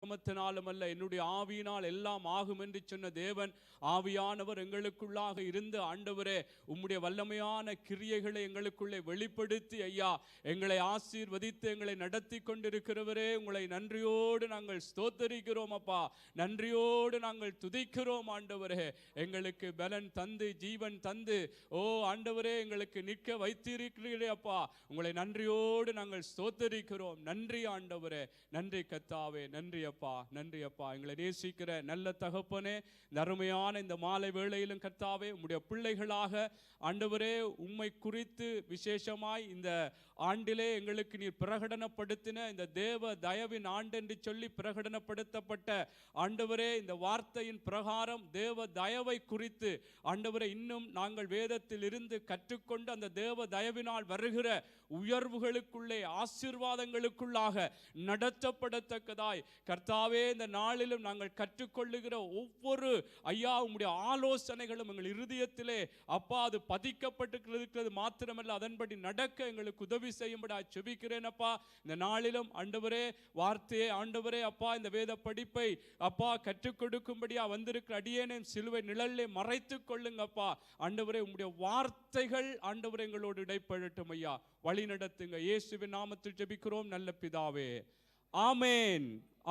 நாமத்தினாலும் அல்ல, என்னுடைய ஆவியினால் எல்லாம் ஆகும் என்று சொன்ன தேவன், ஆவியானவர் எங்களுக்குள்ளாக இருந்து ஆண்டவரே உம்முடைய வல்லமையான கிரியைகளை எங்களுக்குள்ளே வெளிப்படுத்தி ஐயா எங்களை ஆசீர்வதித்து எங்களை நடத்தி கொண்டிருக்கிறவரே, உங்களை நன்றியோடு நாங்கள் ஸ்தோத்தரிக்கிறோம் அப்பா. நன்றியோடு நாங்கள் துதிக்கிறோம் ஆண்டவரே. எங்களுக்கு பலன் தந்து ஜீவன் தந்து ஓ ஆண்டவரே எங்களுக்கு நிற்க வைத்திருக்கிறீரே அப்பா. உங்களை நன்றியோடு நாங்கள் ஸ்தோத்தரிக்கிறோம். நன்றி ஆண்டவரே, நன்றி கர்த்தாவே, நன்றி அப்பா, நன்றி அப்பா. எங்களை நேசிக்கிற நல்ல தகப்பனே, அருமையான இந்த மாலை வேளையிலும் கர்த்தாவே உம்முடைய பிள்ளைகளாக ஆண்டவரே உம்மை குறித்து விசேஷமாய் இந்த ஆண்டிலே எங்களுக்கு நீர் பிரகடனப்படுத்தின இந்த தேவ தயவின் ஆண்டு என்று சொல்லி பிரகடனப்படுத்தப்பட்ட ஆண்டவரே இந்த வார்த்தையின் பிரகாரம் தேவ தயவை குறித்து ஆண்டவரே இன்னும் நாங்கள் வேதத்தில் இருந்து கற்றுக்கொண்டு அந்த தேவ தயவினால் வருகிற உயர்வுகளுக்குள்ளே ஆசீர்வாதங்களுக்குள்ளாக நடத்தப்படத்தக்கதாய் கர்த்தாவே இந்த நாளிலும் நாங்கள் கற்றுக்கொள்ளுகிற ஒவ்வொரு ஐயா உம்முடைய ஆலோசனைகளும் எங்கள் இருதயத்திலே அப்பா அது பதிக்கப்பட்டிருக்கிறது மாத்திரமல்ல, அதன்படி நடக்க எங்களுக்கு உதவி செய்யும்படி செபிக்கிறேன் அப்பா. இந்த நாளிலும் ஆண்டவரே வார்த்தையை ஆண்டவரே அப்பா இந்த வேத படிப்பை அப்பா கற்றுக் கொடுக்கும்படியா வந்திருக்கிற அடியேனை சிலுவை நிழலிலே மறைத்துக் கொள்ளுங்க அப்பா. ஆண்டவரே உம்முடைய வார்த்தைகள் ஆண்டவரே எங்களோடு இடைப்படட்டும் ஐயா, வழி நடத்துங்க. இயேசுவின் நாமத்தில் ஜெபிக்கிறோம் நல்ல பிதாவே, ஆமேன்,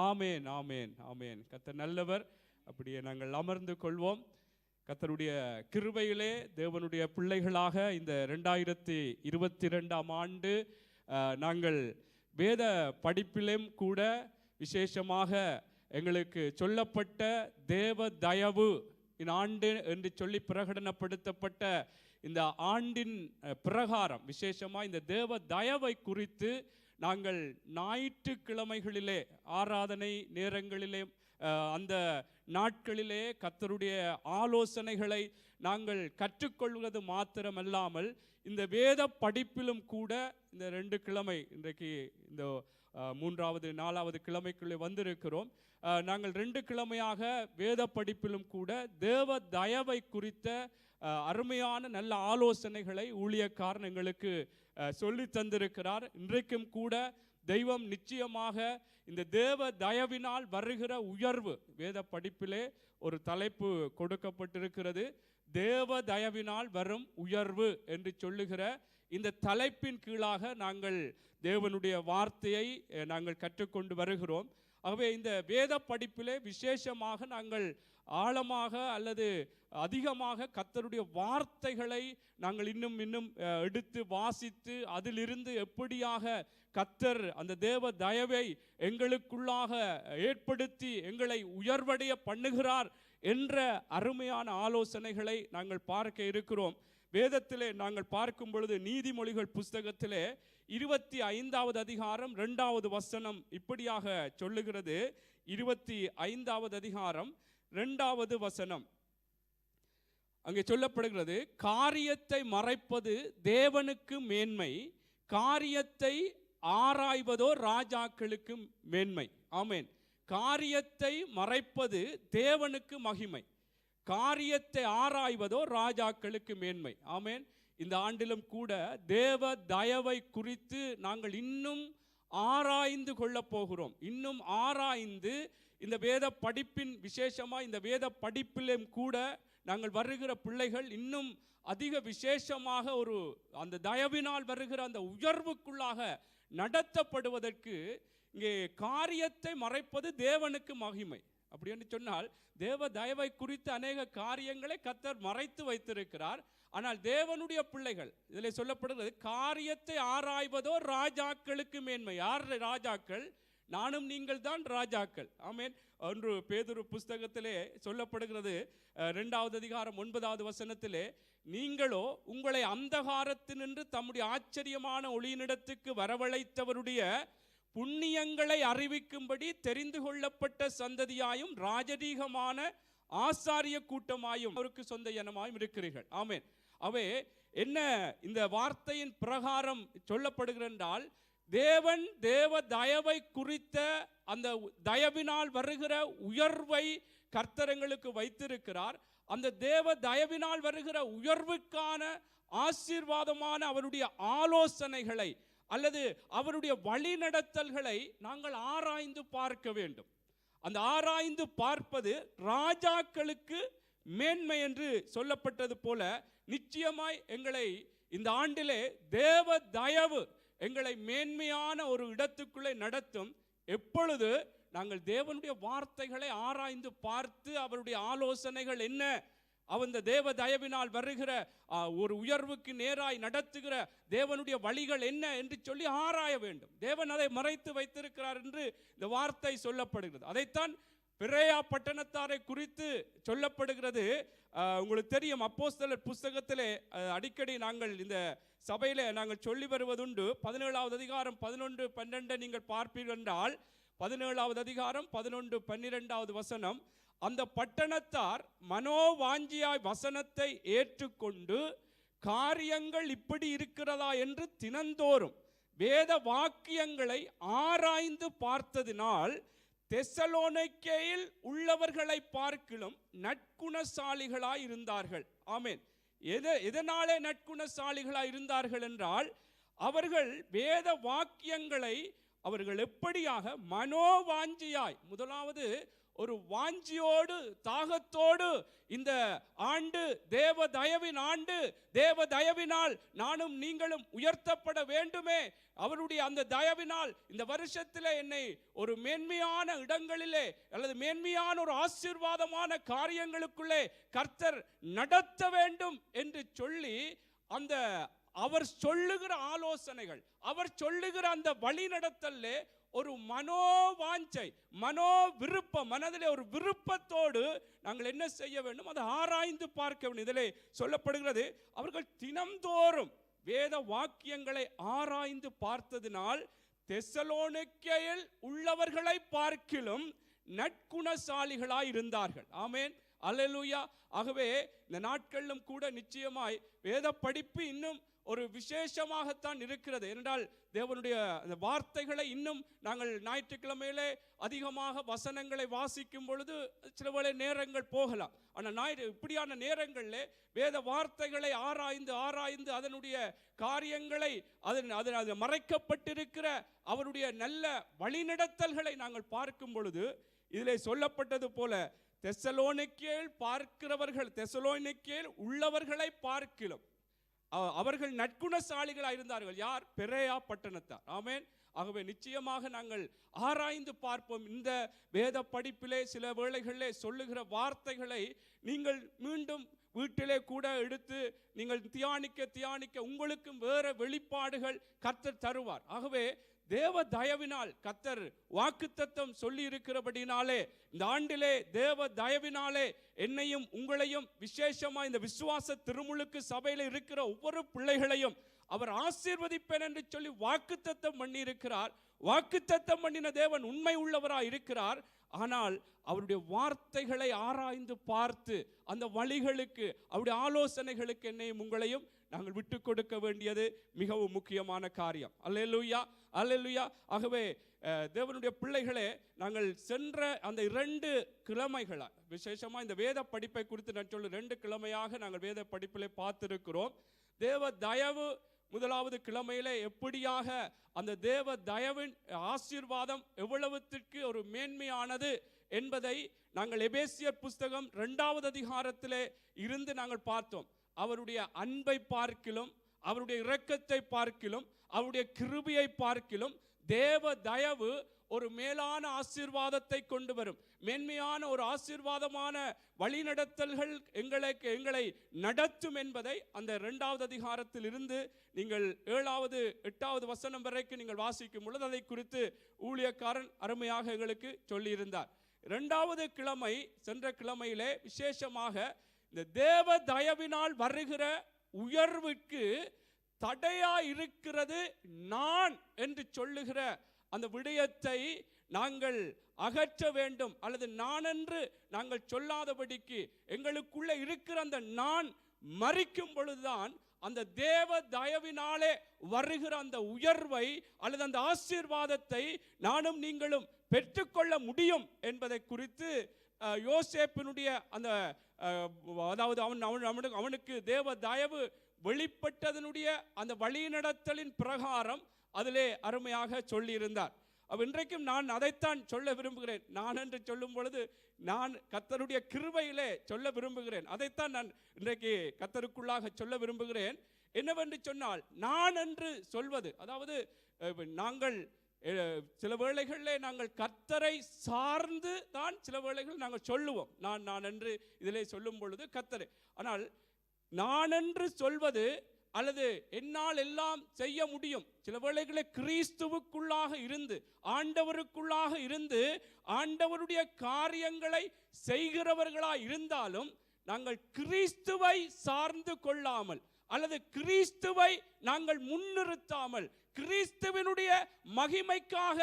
ஆமேன், ஆமேன், ஆமேன். கர்த்தர் நல்லவர். அப்படியே நாங்கள் அமர்ந்து கொள்வோம். கர்த்தருடைய கிருபையிலே தேவனுடைய பிள்ளைகளாக இந்த 2022ஆம் ஆண்டு நாங்கள் வேத படிப்பிலும் கூட விசேஷமாக எங்களுக்கு சொல்லப்பட்ட தேவ தயவு ஆண்டு என்று சொல்லி பிரகடனப்படுத்தப்பட்ட இந்த ஆண்டின் பிரகாரம் விசேஷமாக இந்த தேவ தயவை குறித்து நாங்கள் ஞாயிற்றுக்கிழமைகளிலே ஆராதனை நேரங்களிலே அந்த நாட்களிலே கர்த்தருடைய ஆலோசனைகளை நாங்கள் கற்றுக்கொள்வது மாத்திரமல்லாமல் இந்த வேத படிப்பிலும் கூட இந்த 2 கிழமை இன்றைக்கு இந்த 3வது 4வது கிழமைக்குள்ளே வந்திருக்கிறோம். நாங்கள் 2 கிழமையாக வேத படிப்பிலும் கூட தேவ தயவை குறித்த அருமையான நல்ல ஆலோசனைகளை ஊழியக்காரன் எங்களுக்கு சொல்லி தந்திருக்கிறார். இன்றைக்கும் கூட தெய்வம் நிச்சயமாக இந்த தேவ தயவினால் வருகிற உயர்வு, வேத படிப்பிலே ஒரு தலைப்பு கொடுக்கப்பட்டிருக்கிறது, தேவ தயவினால் வரும் உயர்வு என்று சொல்லுகிற இந்த தலைப்பின் கீழாக நாங்கள் தேவனுடைய வார்த்தையை நாங்கள் கற்றுக்கொண்டு வருகிறோம். ஆகவே இந்த வேத படிப்பிலே விசேஷமாக நாங்கள் ஆழமாக அல்லது அதிகமாக கர்த்தருடைய வார்த்தைகளை நாங்கள் இன்னும் எடுத்து வாசித்து அதிலிருந்து எப்படியாக கர்த்தர் அந்த தேவ தயவை எங்களுக்குள்ளாக ஏற்படுத்தி எங்களை உயர்வடைய பண்ணுகிறார் என்ற அருமையான ஆலோசனைகளை நாங்கள் பார்க்க இருக்கிறோம். வேதத்திலே நாங்கள் பார்க்கும் பொழுது நீதிமொழிகள் புஸ்தகத்திலே 25வது அதிகாரம் 2வது வசனம் இப்படியாக சொல்லுகிறது. 25வது அதிகாரம் 2வது வசனம் அங்கே சொல்லப்படுகிறது, காரியத்தை மறைப்பது தேவனுக்கு மேன்மை, காரியத்தை ஆராய்வதோ ராஜாக்களுக்கு மேன்மை. ஆமென். காரியத்தை மறைப்பது தேவனுக்கு மகிமை, காரியத்தை ஆராய்வதோ ராஜாக்களுக்கு மேன்மை. ஆமென். இந்த ஆண்டிலும் கூட தேவ தயவை குறித்து நாங்கள் இன்னும் ஆராய்ந்து கொள்ள போகிறோம். இன்னும் ஆராய்ந்து இந்த வேத படிப்பின் விசேஷமாக இந்த வேத படிப்பிலும் கூட நாங்கள் வருகிற பிள்ளைகள் இன்னும் அதிக விசேஷமாக ஒரு அந்த தயவினால் வருகிற அந்த உயர்வுக்குள்ளாக நடத்தப்படுவதற்கு இங்கே காரியத்தை மறைப்பது தேவனுக்கு மகிமை. அப்படி என்று சொன்னால் தேவ தயவை குறித்து அநேக காரியங்களை கர்த்தர் மறைத்து வைத்திருக்கிறார். ஆனால் தேவனுடைய பிள்ளைகள் இதில் சொல்லப்படுகிறது, காரியத்தை ஆராய்வதோ ராஜாக்களுக்கு மேன்மை. யார் ராஜாக்கள்? நானும் நீங்கள் தான் ராஜாக்கள். ஆமென். 1 பேதுரு புஸ்தகத்திலே சொல்லப்படுகிறது 2வது அதிகாரம் 9வது வசனத்திலே, நீங்களோ உங்களை அந்தகாரத்தினின்று தம்முடைய ஆச்சரியமான ஒளியினிடத்துக்கு வரவழைத்தவருடைய புண்ணியங்களை அறிவிக்கும்படி தெரிந்து கொள்ளப்பட்ட சந்ததியாயும் ராஜரீகமான ஆசாரிய கூட்டமாயும் அவருக்கு சொந்த இனமாயும் இருக்கிறீர்கள். ஆமென். அவே என்ன இந்த வார்த்தையின் பிரகாரம் சொல்லப்படுகிறால், தேவன் தேவ தயவை குறித்த அந்த தயவினால் வருகிற உயர்வை கர்த்தரங்களுக்கு வைத்திருக்கிறார். அந்த தேவ தயவினால் வருகிற உயர்வுக்கான ஆசீர்வாதமான அவருடைய ஆலோசனைகளை அல்லது அவருடைய வழிநடத்தல்களை நாங்கள் ஆராய்ந்து பார்க்க வேண்டும். அந்த ஆராய்ந்து பார்ப்பது ராஜாக்களுக்கு மேன்மை என்று சொல்லப்பட்டது போல நிச்சயமாய் எங்களை இந்த ஆண்டிலே தேவ தயவு எங்களை மேன்மையான ஒரு இடத்துக்குள்ளே நடத்தும். எப்பொழுது நாங்கள் தேவனுடைய வார்த்தைகளை ஆராய்ந்து பார்த்து அவருடைய ஆலோசனைகள் என்ன, அந்த தேவ தயவினால் வருகிற ஒரு உயர்வுக்கு நேராய் நடத்துகிற தேவனுடைய வழிகள் என்ன என்று சொல்லி ஆராய வேண்டும். தேவன் அதை மறைத்து வைத்திருக்கிறார் என்று இந்த வார்த்தை சொல்லப்படுகிறது. அதைத்தான் பெரேயா பட்டணத்தாரை குறித்து சொல்லப்படுகிறது. உங்களுக்கு தெரியும், அப்போஸ்தலர் புஸ்தகத்திலே அடிக்கடி நாங்கள் இந்த சபையிலே நாங்கள் சொல்லி வருவதுண்டு. 17வது அதிகாரம் 11, 12 நீங்கள் பார்ப்பீர்கள் என்றால் 17வது அதிகாரம் 11, 12வது வசனம், அந்த பட்டணத்தார் மனோவாஞ்சியாய் வசனத்தை ஏற்றுக்கொண்டு காரியங்கள் இப்படி இருக்கிறதா என்று தினந்தோறும் வேத வாக்கியங்களை ஆராய்ந்து பார்த்ததினால் தெசலோனிக்கேயில் உள்ளவர்களை பார்க்கிலும் நற்குணசாலிகளாய் இருந்தார்கள். ஆமென். எதனாலே நற்குணசாலிகளாய் இருந்தார்கள் என்றால், அவர்கள் வேத வாக்கியங்களை அவர்கள் எப்படியாக மனோவாஞ்சியாய், முதலாவது ஒரு வாஞ்சியோடு தாகத்தோடு, இந்த ஆண்டு தேவ தயவின் ஆண்டு, தேவ தயவினால் நானும் நீங்களும் உயர்த்தப்பட வேண்டுமே, அவருடைய அந்த தயவினால் இந்த வருஷத்திலே என்னை ஒரு மேன்மையான இடங்களிலே அல்லது மேன்மையான ஒரு ஆசீர்வாதமான காரியங்களுக்குள்ளே கர்த்தர் நடத்த வேண்டும் என்று சொல்லி, அந்த அவர் சொல்லுகிற ஆலோசனைகள், அவர் சொல்லுகிற அந்த வழி நடத்தல்லே ஒரு மனோவாஞ்சை, மனோ விருப்பம், மனதிலே ஒரு விருப்பத்தோடு நாங்கள் என்ன செய்ய வேண்டும், அதை ஆராய்ந்து பார்க்க வேண்டும். இதிலே சொல்லப்படுகிறது, அவர்கள் தினம்தோறும் வேத வாக்கியங்களை ஆராய்ந்து பார்த்ததினால் தெசலோனிக்கேயில் உள்ளவர்களை பார்க்கிலும் நற்குணசாலிகளாய் இருந்தார்கள். ஆமென், அல்லேலூயா. ஆகவே இந்த நாட்களிலும் கூட நிச்சயமாய் வேத படிப்பு இன்னும் ஒரு விசேஷமாகத்தான் இருக்கிறது. என்றால் தேவனுடைய அந்த வார்த்தைகளை இன்னும் நாங்கள் ஞாயிற்றுக்கிழமையிலே அதிகமாக வசனங்களை வாசிக்கும் பொழுது சில வேளை நேரங்கள் போகலாம். ஆனால் இப்படியான நேரங்களில் வேத வார்த்தைகளை ஆராய்ந்து ஆராய்ந்து அதனுடைய காரியங்களை, அதில் மறைக்கப்பட்டிருக்கிற அவருடைய நல்ல வழிநடத்தல்களை நாங்கள் பார்க்கும் பொழுது இதிலே சொல்லப்பட்டது போல தெசலோனிக்கேயில் பார்க்கிறவர்கள், தெசலோனிக்கேயில் உள்ளவர்களை பார்க்கிலும் அவர்கள் நற்குணசாலிகளாக இருந்தார்கள். யார்? பெரேயா பட்டணத்தார். ஆமென். ஆகவே நிச்சயமாக நாங்கள் ஆராய்ந்து பார்ப்போம். இந்த வேத படிப்பிலே சில வேளைகளிலே சொல்லுகிற வார்த்தைகளை நீங்கள் மீண்டும் வீட்டிலே கூட எடுத்து நீங்கள் தியானிக்க உங்களுக்கும் வேற வெளிப்பாடுகள் கர்த்தர் தருவார். ஆகவே தேவ தயவினால் கர்த்தர் வாக்குத்தத்தம் சொல்லி இருக்கிறபடினாலே இந்த ஆண்டிலே தேவ தயவினாலே என்னையும் உங்களையும் விசேஷமா இந்த விசுவாச திருமுழுக்கு சபையில் இருக்கிற ஒவ்வொரு பிள்ளைகளையும் அவர் ஆசீர்வதிப்பேன் என்று சொல்லி வாக்குத்தத்தம் பண்ணி இருக்கிறார். வாக்குத்தத்தம் பண்ணின தேவன் உண்மை உள்ளவராய் இருக்கிறார். ஆனால் அவருடைய வார்த்தைகளை ஆராய்ந்து பார்த்து அந்த வழிகளுக்கு, அவருடைய ஆலோசனைகளுக்கு என்னையும் உங்களையும் நாங்கள் விட்டு கொடுக்க வேண்டியது மிகவும் முக்கியமான காரியம். அல்லேலூயா, அல்லேலூயா. ஆகவே தேவனுடைய பிள்ளைகளே, நாங்கள் சென்ற அந்த 2 கிழமைகளா விசேஷமா இந்த வேத படிப்பை குறித்து நான் சொல்ல 2 கிழமையாக நாங்கள் வேத படிப்பிலே பார்த்திருக்கிறோம். தேவ தயவு முதலாவது கிழமையிலே எப்படியாக அந்த தேவ தயவின் ஆசீர்வாதம் எவ்வளவுத்திற்கு ஒரு மேன்மையானது என்பதை நாங்கள் எபேசியர் புஸ்தகம் 2வது அதிகாரத்திலே இருந்து நாங்கள் பார்த்தோம். அவருடைய அன்பை பார்க்கிலும், அவருடைய இரக்கத்தை பார்க்கிலும், அவருடைய கிருபையை பார்க்கிலும் தேவ தயவு ஒரு மேலான ஆசீர்வாதத்தை கொண்டு வரும். மேன்மையான ஒரு ஆசீர்வாதமான வழிநடத்தல்கள் எங்களை நடத்தும் என்பதை அந்த 2வது அதிகாரத்தில் இருந்து நீங்கள் 7வது 8வது வசனம் வரைக்கும் நீங்கள் வாசிக்கும் பொழுது அதை குறித்து ஊழியக்காரன் அருமையாக எங்களுக்கு சொல்லியிருந்தார். 2வது கிழமை, சென்ற கிழமையிலே விசேஷமாக இந்த தேவ தயவினால் வருகிற உயர்வுக்கு தடையா இருக்கிறது நான் என்று சொல்லுகிற அந்த விடயத்தை நாங்கள் அகற்ற வேண்டும். அல்லது நான் என்று நாங்கள் சொல்லாதபடிக்கு எங்களுக்குள்ள இருக்கிற அந்த நான் மரிக்கும் பொழுதுதான் அந்த தேவ தயவினாலே வருகிற அந்த உயர்வை அல்லது அந்த ஆசீர்வாதத்தை நானும் நீங்களும் பெற்றுக்கொள்ள முடியும் என்பதை குறித்து யோசேப்பினுடைய அந்த அதாவது அவனுக்கு தேவ தயவு வெளிப்பட்டதனுடைய அந்த வழிநடத்தலின் பிரகாரம் அதிலே அருமையாக சொல்லியிருந்தார். இன்றைக்கும் நான் அதைத்தான் சொல்ல விரும்புகிறேன். நான் என்று சொல்லும் பொழுது நான் கர்த்தருடைய கிருபையிலே சொல்ல விரும்புகிறேன். அதைத்தான் நான் இன்றைக்கு கர்த்தருக்குள்ளாக சொல்ல விரும்புகிறேன். என்னவென்று சொன்னால், நான் என்று சொல்வது, அதாவது நாங்கள் சில வேளைகளிலே நாங்கள் கர்த்தரை சார்ந்து தான் சில வேளைகள் நாங்கள் சொல்லுவோம். நான் என்று இதிலே சொல்லும் பொழுது கர்த்தரை. ஆனால் நான் என்று சொல்வது அல்லது என்னால் எல்லாம் செய்ய முடியும், சில வேளைகளில் கிறிஸ்துவுக்குள்ளாக இருந்து ஆண்டவருக்குள்ளாக இருந்து ஆண்டவருடைய காரியங்களை செய்கிறவர்களாய் இருந்தாலும் நாங்கள் கிறிஸ்துவை சார்ந்து கொள்ளாமல் அல்லது கிறிஸ்துவை நாங்கள் முன்னிறுத்தாமல் கிறிஸ்துவினுடைய மகிமைக்காக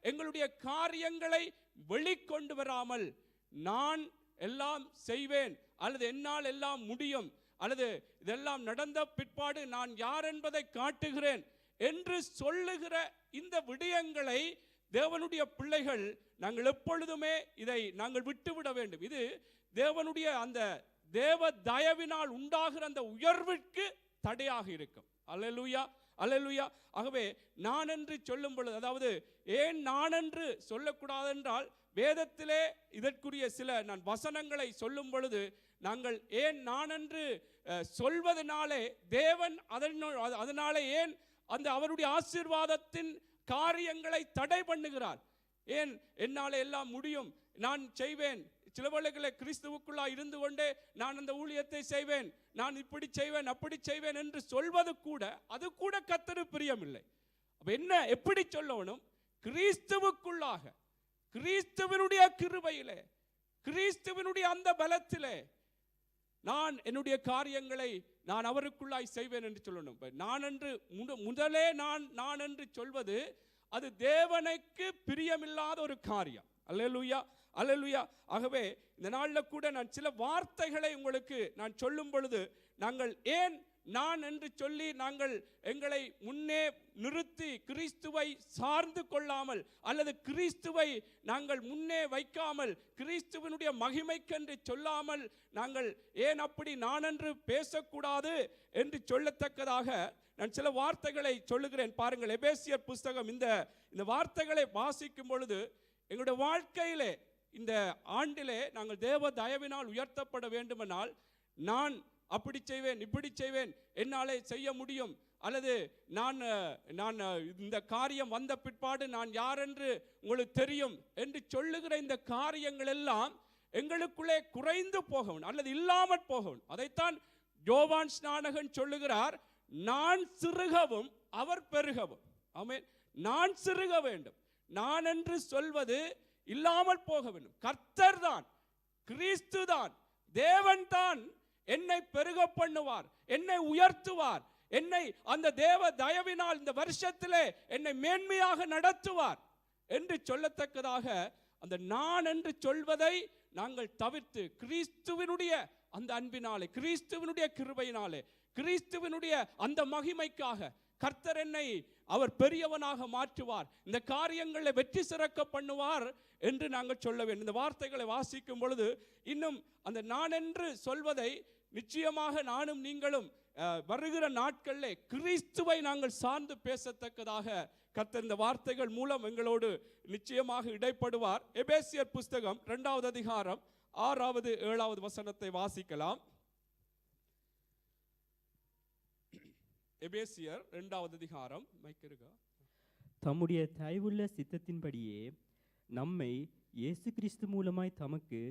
எங்களுடைய காரியங்களை வெளிக்கொண்டு வராமல் நான் எல்லாம் செய்வேன் அல்லது என்னால் எல்லாம் முடியும் அல்லது இதெல்லாம் நடந்த பிற்பாடு நான் யார் என்பதை காட்டுகிறேன் என்று சொல்லுகிற இந்த விடயங்களை தேவனுடைய பிள்ளைகள் நாங்கள் எப்பொழுதுமே இதை நாங்கள் விட்டுவிட வேண்டும். இது தேவனுடைய அந்த தேவ தயவினால் உண்டாகிற அந்த உயர்விற்கு தடையாக இருக்கும். அல்லேலூயா, அல்லேலூயா. ஆகவே நான் என்று சொல்லும் பொழுது, அதாவது ஏன் நான் என்று சொல்லக்கூடாது என்றால், வேதத்திலே இதற்குரிய சில நான் வசனங்களை சொல்லும் பொழுது நாங்கள் ஏன் நான் என்று சொல்வதனாலே தேவன் அதனாலே ஏன் அந்த அவருடைய ஆசீர்வாதத்தின் காரியங்களை தடை பண்ணுகிறார். ஏன் என்னாலே எல்லாம் முடியும், நான் செய்வேன், சில வேளைகளை கிறிஸ்துவுக்குள்ளா இருந்து கொண்டே நான் அந்த ஊழியத்தை செய்வேன், நான் இப்படி செய்வேன் அப்படி செய்வேன் என்று சொல்வது கூட, அது கூட கர்த்தருக்கு பிரியமில்லை. அப்ப என்ன, எப்படி சொல்லணும்? கிறிஸ்துவுக்குள்ளாக, கிறிஸ்துவினுடைய கிருபையிலே, கிறிஸ்துவினுடைய அந்த பலத்திலே நான் என்னுடைய காரியங்களை நான் அவருக்குள்ளாய் செய்வேன் என்று சொல்லணும். நான் என்று முதலே நான் என்று சொல்வது அது தேவனுக்கு பிரியமில்லாத ஒரு காரியம். அல்லேலூயா, அல்லேலூயா. ஆகவே இந்த நாளில் கூட நான் சில வார்த்தைகளை உங்களுக்கு நான் சொல்லும் பொழுது நாங்கள் ஏன் நான் என்று சொல்லி நாங்கள் எங்களை முன்னே நிறுத்தி கிறிஸ்துவை சார்ந்து கொள்ளாமல் அல்லது கிறிஸ்துவை நாங்கள் முன்னே வைக்காமல் கிறிஸ்துவனுடைய மகிமைக்கென்று சொல்லாமல் நாங்கள் ஏன் அப்படி நான் என்று பேசக்கூடாது என்று சொல்லத்தக்கதாக நான் சில வார்த்தைகளை சொல்லுகிறேன். பாருங்கள், எபேசியர் புஸ்தகம் இந்த வார்த்தைகளை வாசிக்கும் பொழுது எங்களுடைய வாழ்க்கையிலே இந்த ஆண்டிலே நாங்கள் தேவ தயவினால் உயர்த்தப்பட வேண்டுமென்றால் நான் அப்படி செய்வேன் இப்படி செய்வேன், என்னாலே செய்ய முடியும், அல்லது நான் இந்த காரியம் வந்த பிற்பாடு நான் யார் என்று உங்களுக்கு தெரியும் என்று சொல்லுகிற இந்த காரியங்கள் எல்லாம் எங்களுக்குள்ளே குறைந்து போகணும் அல்லது இல்லாமற் போகணும். அதைத்தான் யோவான் ஸ்நானகன் சொல்லுகிறார், நான் சிறுகவும் அவர் பெருகவும். ஆமென். நான் சிறுக வேண்டும், நான் என்று சொல்வது இல்லாமல் போக வேண்டும். கர்த்தர் தான், கிறிஸ்து தான், தேவன் தான் என்னை பெருக பண்ணுவார், என்னை உயர்த்துவார், என்னை அந்த தேவ தயவினால் இந்த வருஷத்திலே என்னை மேன்மையாக நடத்துவார் என்று சொல்லத்தக்கதாக அந்த நான் என்று சொல்வதை நாங்கள் தவிர்த்து கிறிஸ்துவினுடைய அந்த அன்பினாலே, கிறிஸ்துவினுடைய கிருபையினாலே, கிறிஸ்துவினுடைய அந்த மகிமைக்காக கர்த்தர் என்னை அவர் பெரியவனாக மாற்றுவார், இந்த காரியங்களை வெற்றி சிறக்க பண்ணுவார் என்று நாங்கள் சொல்ல வேண்டும். இந்த வார்த்தைகளை வாசிக்கும் பொழுது இன்னும் அந்த நான் என்று சொல்வதை நிச்சயமாக நானும் நீங்களும் வருகிற நாட்களில் கிறிஸ்துவை நாங்கள் சார்ந்து பேசத்தக்கதாக கர்த்தர் இந்த வார்த்தைகள் மூலம் எங்களோடு நிச்சயமாக இடைப்படுவார். எபேசியர் புஸ்தகம் 2வது அதிகாரம் 6வது 7வது வசனத்தை வாசிக்கலாம். எபேசியர் 2வது அதிகாரம். தம்முடைய தயவுள்ள சித்தத்தின்படியே நம்மை இயேசு கிறிஸ்து மூலமாய் தமக்கு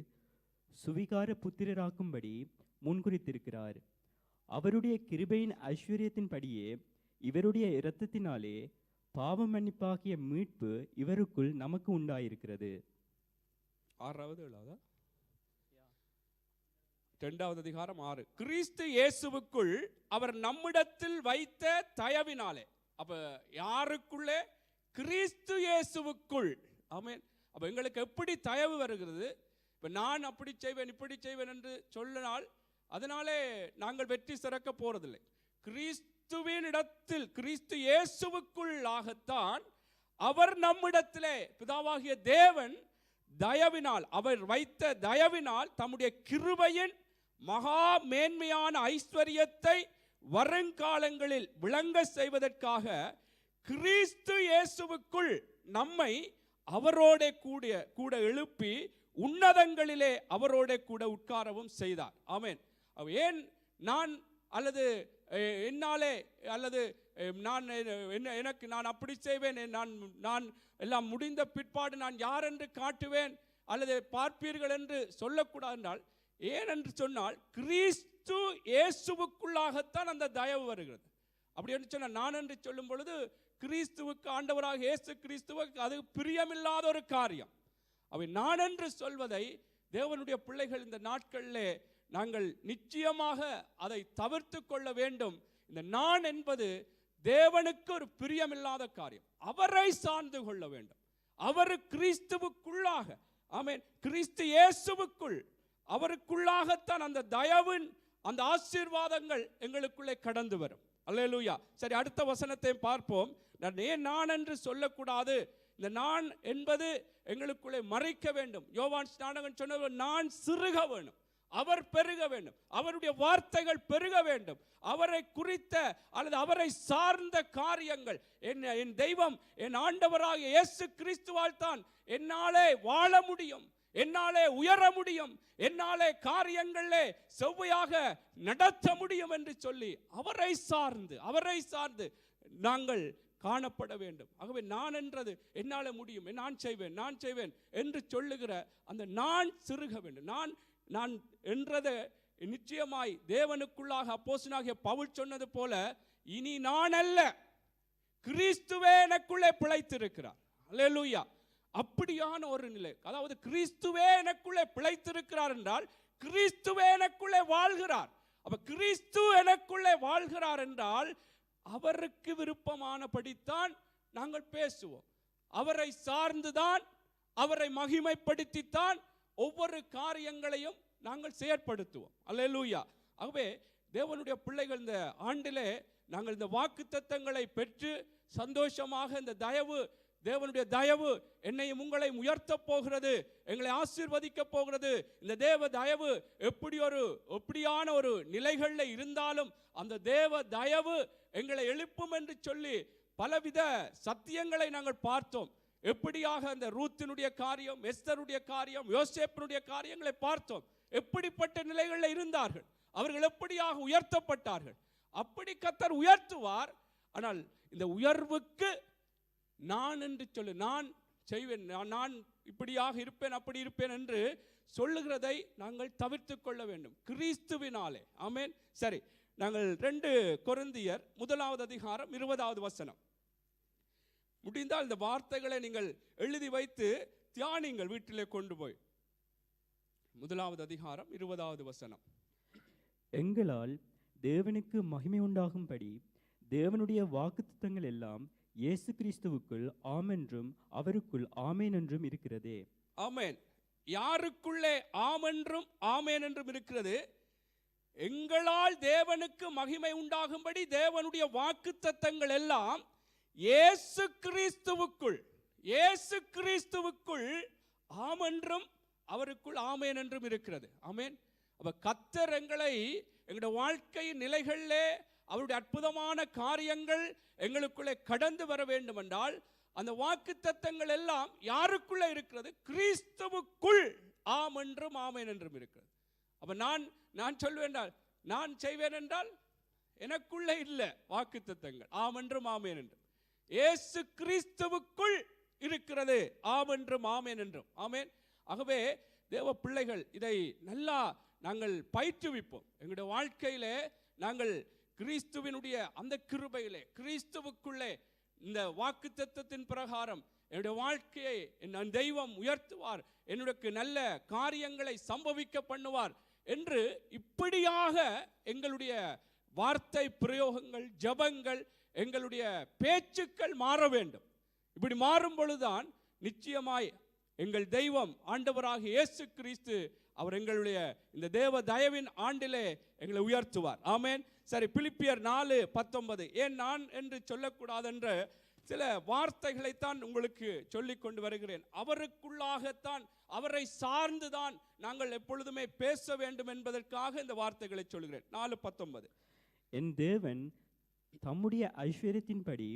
சுவிகார புத்திரராக்கும்படி முன்குறித்திருக்கிறார். அவருடைய கிருபையின் ஐஸ்வர்யத்தின்படியே இவருடைய இரத்தத்தினாலே பாவ மன்னிப்பாகிய மீட்பு இவருக்குள் நமக்கு உண்டாயிருக்கிறது. 6வது 7வது 2வது அதிகாரம் 6. கிறிஸ்து இயேசுவுக்குள் அவர் நம்மிடத்தில் வைத்த தயவினாலே. அப்ப யாருக்குள்ளே? கிறிஸ்து இயேசுவுக்குள். ஆமென். அப்ப எங்களுக்கு எப்படி தயவு வருகிறது? இப்ப நான் அப்படி செய்வேன் இப்படி செய்வேன் என்று சொன்னால் அதனாலே நாங்கள் வெற்றி சிறக்க போறதில்லை. கிறிஸ்துவின் இடத்தில், கிறிஸ்து இயேசுவுக்குள்ளாகத்தான் அவர் நம்மிடத்திலே பிதாவாகிய தேவன் தயவினால், அவர் வைத்த தயவினால் தம்முடைய கிருபையின் மகா மேன்மையான ஐஸ்வர்யத்தை வருங்காலங்களில் விளங்க செய்வதற்காக கிறிஸ்து இயேசுவுக்குள் நம்மை அவரோட கூட எழுப்பி உன்னதங்களிலே அவரோட கூட உட்காரவும் செய்தார். ஆமென். ஏன் நான் அல்லது என்னாலே அல்லது எனக்கு நான் அப்படி செய்வேன், நான் எல்லாம் முடிந்த பிற்பாடு நான் யார் என்று காட்டுவேன் அல்லது பார்ப்பீர்கள் என்று சொல்லக்கூடாது என்றால், ஏனென்று சொன்னால் கிறிஸ்து இயேசுவுக்குள்ளாகத்தான் அந்த தயவு வருகிறது. அப்படி என்று சொன்னால் நான் என்று சொல்லும் பொழுது கிறிஸ்துவுக்கு, ஆண்டவராக இயேசு கிறிஸ்துவுக்கு அது பிரியமில்லாத ஒரு காரியம். அவை நான் என்று சொல்வதை தேவனுடைய பிள்ளைகள் இந்த நாட்களிலே நாங்கள் நிச்சயமாக அதை தவிர்த்து கொள்ள வேண்டும். இந்த நான் என்பது தேவனுக்கு ஒரு பிரியமில்லாத காரியம். அவரை சார்ந்து கொள்ள வேண்டும். அவர் கிறிஸ்துவுக்குள்ளாக, ஆமென், கிறிஸ்து இயேசுவுக்குள், அவருக்குள்ளாகத்தான் அந்த தயவின் அந்த ஆசீர்வாதங்கள் எங்களுக்குள்ளே கடந்து வரும். அல்லேலூயா. சரி, அடுத்த வசனத்தை பார்ப்போம். ஏன் நான் என்று சொல்லக்கூடாது? இந்த நான் என்பது எங்களுக்குள்ளே மறைக்க வேண்டும். யோவான் ஸ்நானகன் சொன்னவர், நான் சிறுக வேண்டும், அவர் பெருக வேண்டும், அவருடைய வார்த்தைகள் பெருக வேண்டும். அவரை குறித்த அல்லது அவரை சார்ந்த காரியங்கள், என் தெய்வம், என் ஆண்டவராக இயேசு கிறிஸ்துவால் தான் என்னாலே வாழ முடியும், என்னாலே உயர முடியும், என்னாலே காரியங்களே செவ்வையாக நடத்த முடியும் என்று சொல்லி அவரை சார்ந்து நாங்கள் காணப்பட வேண்டும். ஆகவே நான் என்றது என்னால முடியும், நான் செய்வேன் என்று சொல்லுகிற அந்த நான் சிறுக வேண்டும். நான் என்றதை நிச்சயமாய் தேவனுக்குள்ளாக அப்போஸ்தலனாகிய பவுல் சொன்னது போல, இனி நான் அல்ல, கிறிஸ்துவே எனக்குள்ளே பிழைத்திருக்கிறார். அல்லேலூயா. அப்படியான ஒரு நிலை. அதாவது கிறிஸ்துவே எனக்குள்ளே பிழைத்திருக்கிறார் என்றால் கிறிஸ்துவே எனக்குள்ளே வாழ்கிறார். அப்ப கிறிஸ்து எனக்குள்ளே வாழ்கிறார் என்றால் அவருக்கு விருப்பமானபடித்தான் நாங்கள் பேசுவோம். அவரை சார்ந்துதான், அவரை மகிமைப்படுத்தித்தான் ஒவ்வொரு காரியங்களையும் நாங்கள் செயற்படுத்துவோம். அல்லேலூயா. ஆகவே தேவனுடைய பிள்ளைகள் இந்த ஆண்டிலே நாங்கள் இந்த வாக்குத்தத்தங்களை பெற்று சந்தோஷமாக இந்த தயவு, தேவனுடைய தயவு என்னையும் உங்களையும் உயர்த்த போகிறது, எங்களை ஆசீர்வதிக்க போகிறது. இந்த தேவ தயவு எப்படியான ஒரு நிலைகளில் இருந்தாலும் அந்த தேவ தயவு எங்களை எழுப்பும் என்று சொல்லி பலவித சத்தியங்களை நாங்கள் பார்த்தோம். எப்படியாக அந்த ரூத்தினுடைய காரியம், எஸ்தருடைய காரியம், யோசேப்பினுடைய காரியங்களை பார்த்தோம். எப்படிப்பட்ட நிலைகளில் இருந்தார்கள், அவர்கள் எப்படியாக உயர்த்தப்பட்டார்கள். அப்படி கர்த்தர் உயர்த்துவார். ஆனால் இந்த உயர்வுக்கு நான் என்று சொல்லு, நான் செய்வேன், நான் இப்படியாக இருப்பேன், அப்படி இருப்பேன் என்று சொல்லுகிறதை நாங்கள் தவிர்த்து கொள்ள வேண்டும் கிறிஸ்துவினாலே. ஆமென். சரி, நாங்கள் 2 கொரிந்தியர் 1 அதிகாரம் 20 வசனம். முடிந்தால் இந்த வார்த்தைகளை நீங்கள் எழுதி வைத்து தியானிங்கள் வீட்டிலே கொண்டு போய். 1 அதிகாரம் 20 வசனம். எங்களால் தேவனுக்கு மகிமை உண்டாகும்படி தேவனுடைய வாக்குத்தத்தங்கள் எல்லாம் இயேசு கிறிஸ்துவுக்குள் ஆமென்றும் அவருக்குள் ஆமேன் என்றும் இருக்கிறதே. ஆமென். யாருக்குள்ளே ஆமென்றும் ஆமேன் என்றும் இருக்கிறது? எங்களால் தேவனுக்கு மகிமை உண்டாகும்படி தேவனுடைய வாக்குத்தத்தங்கள் எல்லாம் இயேசு கிறிஸ்துவுக்குள் ஆமென்றும் அவருக்குள் ஆமேன் என்றும் இருக்கிறது. ஆமென். அப்ப கர்த்தர் எங்களுடைய வாழ்க்கையின் நிலைகளிலே அவருடைய அற்புதமான காரியங்கள் எங்களுக்குள்ளே கடந்து வர வேண்டும் என்றால் அந்த வாக்குத்தத்தங்கள் எல்லாம் யாருக்குள்ளே இருக்கிறது? கிறிஸ்துவுக்குள் ஆமென்றும் ஆமேன் என்றும் இருக்கிறது. அப்ப நான் சொல்வேன், நான் செய்வேன் என்றால் எனக்குள்ளே இல்லை வாக்குத்தத்தங்கள் ஆமென்றும் ஆமேன் என்றும். இயேசு கிறிஸ்துவுக்குள் இருக்கிறது ஆமென்றும் ஆமேன் என்றும். ஆமேன். ஆகவே தேவ பிள்ளைகள் இதை நல்லா நாங்கள் பயிற்றுவிப்போம். எங்களுடைய வாழ்க்கையிலே நாங்கள் கிறிஸ்துவினுடைய அந்த கிருபையிலே, கிறிஸ்துவுக்குள்ளே இந்த வாக்குத்தத்தத்தின் பிரகாரம் என்னுடைய வாழ்க்கையை என் தெய்வம் உயர்த்துவார், என்னுடைய நல்ல காரியங்களை சம்பவிக்க பண்ணுவார் என்று இப்படியாக எங்களுடைய வார்த்தை பிரயோகங்கள், ஜபங்கள், எங்களுடைய பேச்சுக்கள் மாற வேண்டும். இப்படி மாறும் பொழுதுதான் நிச்சயமாய் எங்கள் தெய்வம் ஆண்டவராக இயேசு கிறிஸ்து அவர் எங்களுடைய இந்த தேவ தயவின் ஆண்டிலே எங்களை உயர்த்துவார். ஆமென். சரி, பிலிப்பியர் 4:19. ஏன் நான் என்று சொல்லக்கூடாது என்ற சில வார்த்தைகளைத்தான் உங்களுக்கு சொல்லிக் கொண்டு வருகிறேன். அவருக்குள்ளாகத்தான், அவரை சார்ந்துதான் நாங்கள் எப்பொழுதுமே பேச வேண்டும் என்பதற்காக இந்த வார்த்தைகளை சொல்கிறேன். 4:19. என் தேவன் தம்முடைய ஐஸ்வர்யத்தின்படி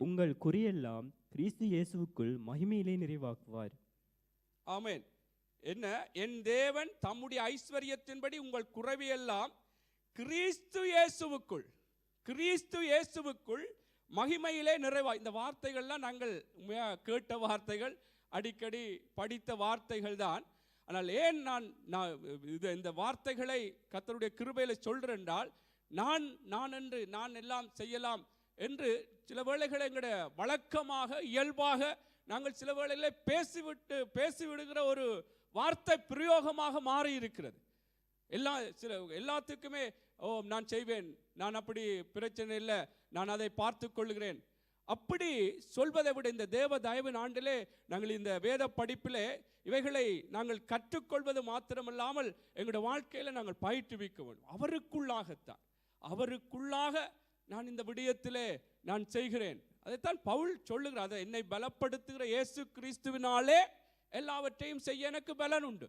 உங்கள் குறியெல்லாம் கிறிஸ்து இயேசுவுக்குள் மகிமையிலே நிறைவாக்குவார். ஆமென். என்ன? என் தேவன் தம்முடைய ஐஸ்வர்யத்தின்படி உங்கள் குறைவையெல்லாம் கிறிஸ்து இயேசுவுக்குள் மகிமையிலே நிறைவா. இந்த வார்த்தைகள்லாம் நாங்கள் கேட்ட வார்த்தைகள், அடிக்கடி படித்த வார்த்தைகள் தான். ஆனால் ஏன் நான் இந்த வார்த்தைகளை கர்த்தருடைய கிருபையில சொல்றேன் என்றால், நான் எல்லாம் செய்யலாம் என்று சில வேளைகளை எங்களுடைய வழக்கமாக இயல்பாக நாங்கள் சில வேளைகளில் பேசிவிடுகிற ஒரு வார்த்தை பிரயோகமாக மாறி இருக்கிறது. எல்லாத்துக்குமே நான் செய்வேன், நான் அப்படி பிரச்சனை இல்லை, நான் அதை பார்த்து கொள்கிறேன், அப்படி சொல்வதை விட இந்த தேவ தயவின் ஆண்டிலே நாங்கள் இந்த வேத படிப்பிலே இவைகளை நாங்கள் கற்றுக்கொள்வது மாத்திரமல்லாமல் எங்களுடைய வாழ்க்கையில் நாங்கள் பயிற்றுவிக்க வேண்டும். அவருக்குள்ளாக நான் இந்த விடயத்திலே நான் செய்கிறேன். அதைத்தான் பவுல் சொல்லுகிறார். அதை என்னை பலப்படுத்துகிற இயேசு கிறிஸ்துவினாலே எல்லாவற்றையும் செய்ய எனக்கு பலன் உண்டு.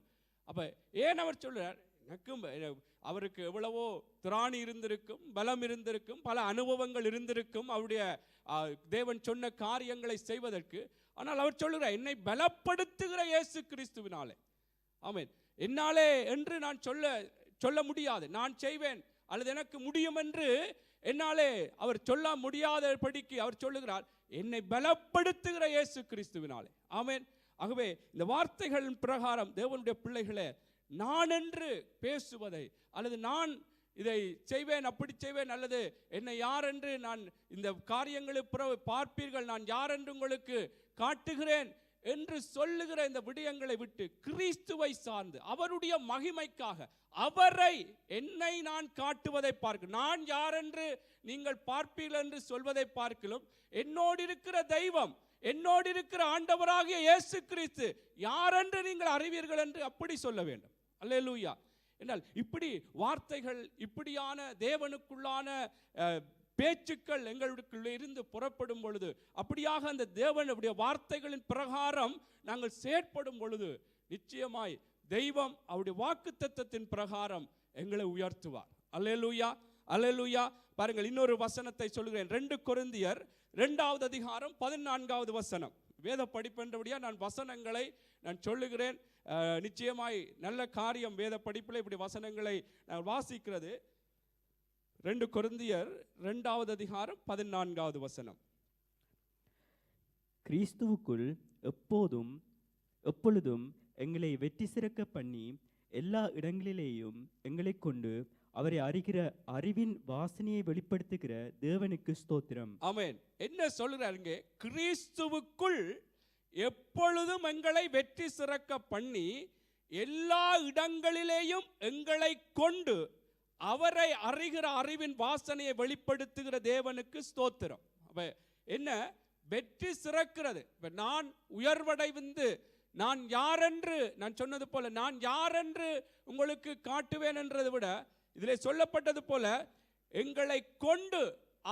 அப்ப ஏன் அவர் சொல்றார்? எனக்கும் அவருக்கு எவ்வளவோ திராணி இருந்திருக்கும், பலம் இருந்திருக்கும், பல அனுபவங்கள் இருந்திருக்கும் அவருடைய தேவன் சொன்ன காரியங்களை செய்வதற்கு. ஆனால் அவர் சொல்லுகிறார், என்னை பலப்படுத்துகிற இயேசு கிறிஸ்துவினாலே. ஆமென். என்னாலே என்று நான் சொல்ல முடியாது, நான் செய்வேன் அல்லது எனக்கு முடியும் என்று என்னாலே அவர் சொல்ல முடியாதபடிக்கு அவர் சொல்லுகிறார், என்னை பலப்படுத்துகிற இயேசு கிறிஸ்துவினாலே. ஆமென். ஆகவே இந்த வார்த்தைகளின் பிரகாரம் தேவனுடைய பிள்ளைகளே, நான் என்று பேசுவதை அல்லது நான் இதை செய்வேன், அப்படி செய்வேன், அல்லது என்னை யார் என்று நான் இந்த காரியங்களை பார்ப்பீர்கள், நான் யார் என்று உங்களுக்கு காட்டுகிறேன் என்று சொல்லுகிற இந்த விடயங்களை விட்டு கிறிஸ்துவை சார்ந்து அவருடைய மகிமைக்காக என்னை நான் காட்டுவதை பார்க்க, நான் யார் என்று நீங்கள் பார்ப்பீர்கள் என்று சொல்வதை பார்க்கலாம், என்னோடு இருக்கிற தெய்வம், என்னோடு இருக்கிற ஆண்டவராகிய இயேசு கிறிஸ்து யார் என்று நீங்கள் அறிவீர்கள் என்று அப்படி சொல்ல வேண்டும். அல்லேலூயா. என்றால் இப்படி வார்த்தைகள், இப்படியான தேவனுக்குள்ளான பேச்சுக்கள் எங்களுக்குள்ளே இருந்து புறப்படும் பொழுது, அப்படியாக அந்த தேவனுடைய வார்த்தைகளின் பிரகாரம் நாங்கள் செயற்படும் பொழுது நிச்சயமாய் தெய்வம் அவருடைய வாக்குத்தத்தத்தின் பிரகாரம் எங்களை உயர்த்துவார். அல்லேலூயா, அல்லேலூயா. பாருங்கள், இன்னொரு வசனத்தை சொல்கிறேன். 2 கொரிந்தியர் 2வது அதிகாரம் 14வது வசனம். வேத படிப்பென்றபடியா நான் வசனங்களை நான் சொல்லுகிறேன். நிச்சயமாய் நல்ல காரியம் வேத படிப்பில் இப்படி வசனங்களை நான் வாசிக்கிறது. 2 கொரிந்தியர் 2வது அதிகாரம் 14வது வசனம். கிறிஸ்துவுக்குள் எப்பொழுதும் எங்களை வெற்றி சிறக்க பண்ணி எல்லா இடங்களிலேயும் எங்களை கொண்டு அவரை அறிகிற அறிவின் வாசனையை வெளிப்படுத்துகிற தேவனுக்கு ஸ்தோத்திரம். ஆமென். என்ன சொல்றாருங்க? கிறிஸ்துவுக்குள் எப்பொழுதும் எங்களை வெற்றி சிறக்க பண்ணி எல்லா இடங்களிலேயும் எங்களை கொண்டு அவரை அறிகிற அறிவின் வாசனையை வெளிப்படுத்துகிற தேவனுக்கு ஸ்தோத்திரம். என்ன வெற்றி சிறக்கிறது? நான் உயர்வடைந்து நான் யாரென்று நான் சொன்னது போல நான் யாரென்று உங்களுக்கு காட்டுவேன் என்றதை விட இதிலே சொல்லப்பட்டது போல எங்களை கொண்டு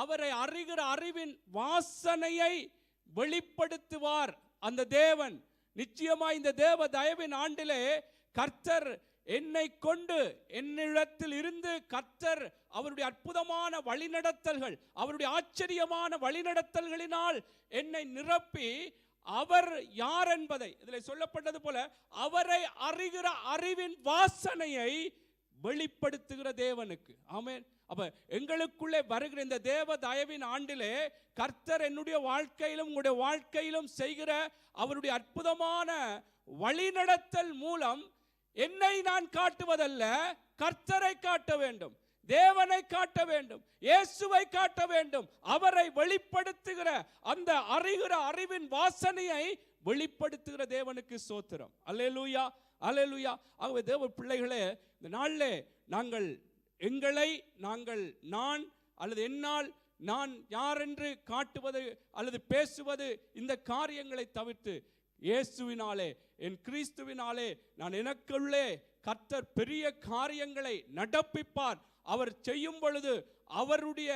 அவரை அறிகிற அறிவின் வாசனையை வெளிப்படுத்துவார் அந்த தேவன். நிச்சயமாய் இந்த தேவ தயவின் ஆண்டிலே கர்த்தர் என்னை கொண்டு என்னிடத்தில் இருந்து கர்த்தர் அவருடைய அற்புதமான வழிநடத்தல்கள், அவருடைய ஆச்சரியமான வழிநடத்தல்களினால் என்னை நிரப்பி அவர் யார் என்பதை இதில் சொல்லப்பட்டது போல அவரை அறிகிற அறிவின் வாசனையை வெளிப்படுத்துகிற தேவனுக்கு. ஆமென். அப்ப எங்களுக்குள்ளே வருகிற இந்த தேவ தயவின் ஆண்டிலே கர்த்தர் என்னுடைய வாழ்க்கையிலும் உங்களுடைய வாழ்க்கையிலும் செய்கிற அவருடைய அற்புதமான வழிநடத்தல் மூலம் என்னை நான் காட்டுவதல்ல, கர்த்தரை காட்ட வேண்டும், தேவனை காட்ட வேண்டும், இயேசுவை காட்ட வேண்டும். அவரை வெளிப்படுத்துகிற அந்த அறிகிற அறிவின் வாசனையை வெளிப்படுத்துகிற தேவனுக்கு ஸ்தோத்திரம். அல்லேலூயா, அல்லேலூயா. ஆகவே தேவ பிள்ளைகளே, இந்த நாளிலே நாங்கள் எங்களை நான் அல்லது என்னால் நான் யார் என்று காட்டுவது அல்லது பேசுவது இந்த காரியங்களை தவிர்த்து இயேசுவினாலே என் கிறிஸ்துவினாலே நான் எனக்குள்ளே கர்த்தர் பெரிய காரியங்களை நடப்பிப்பார். அவர் செய்யும் பொழுது அவருடைய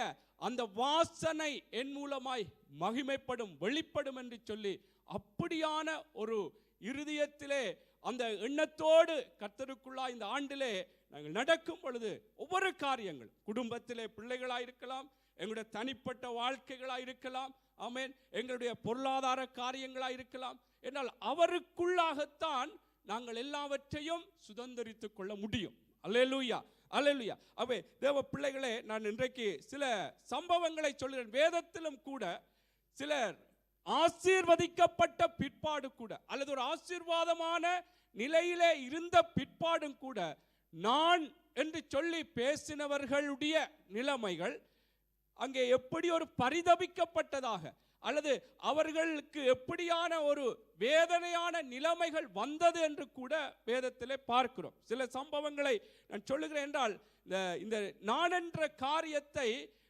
அந்த வாசனை என் மூலமாய் மகிமைப்படும், வெளிப்படும் என்று சொல்லி அப்படியான ஒரு இருதயத்திலே அந்த எண்ணத்தோடு கர்த்தருக்குள்ளா இந்த ஆண்டிலே நாங்கள் நடக்கும் பொழுது ஒவ்வொரு காரியங்கள், குடும்பத்திலே பிள்ளைகளாயிருக்கலாம், எங்களுடைய தனிப்பட்ட வாழ்க்கைகளாக இருக்கலாம், ஆமென், எங்களுடைய பொருளாதார காரியங்களாக இருக்கலாம். என்னால் அவருக்குள்ளாகத்தான் நாங்கள் எல்லாவற்றையும் சுதந்திரித்துக் கொள்ள முடியும். அல்லேலூயா, அல்லேலூயா. அவே தேவ பிள்ளைகளே, நான் இன்றைக்கு சில சம்பவங்களை சொல்கிறேன். வேதத்திலும் கூட சிலர் ஆசீர்வதிக்கப்பட்ட பிற்பாடு கூட, அல்லது ஒரு ஆசீர்வாதமான நிலையிலே இருந்த பிற்பாடும் கூட, நான் என்று சொல்லி பேசினவர்களுடைய நிலைமைகள் அங்கே எப்படி ஒரு பரிதபிக்கப்பட்டதாக, அல்லது அவர்களுக்கு எப்படியான ஒரு வேதனையான நிலைமைகள் வந்தது என்று கூட வேதத்திலே பார்க்கிறோம். சில சம்பவங்களை நான் சொல்லுகிறேன் என்றால், இந்த நான் என்ற காரியத்தை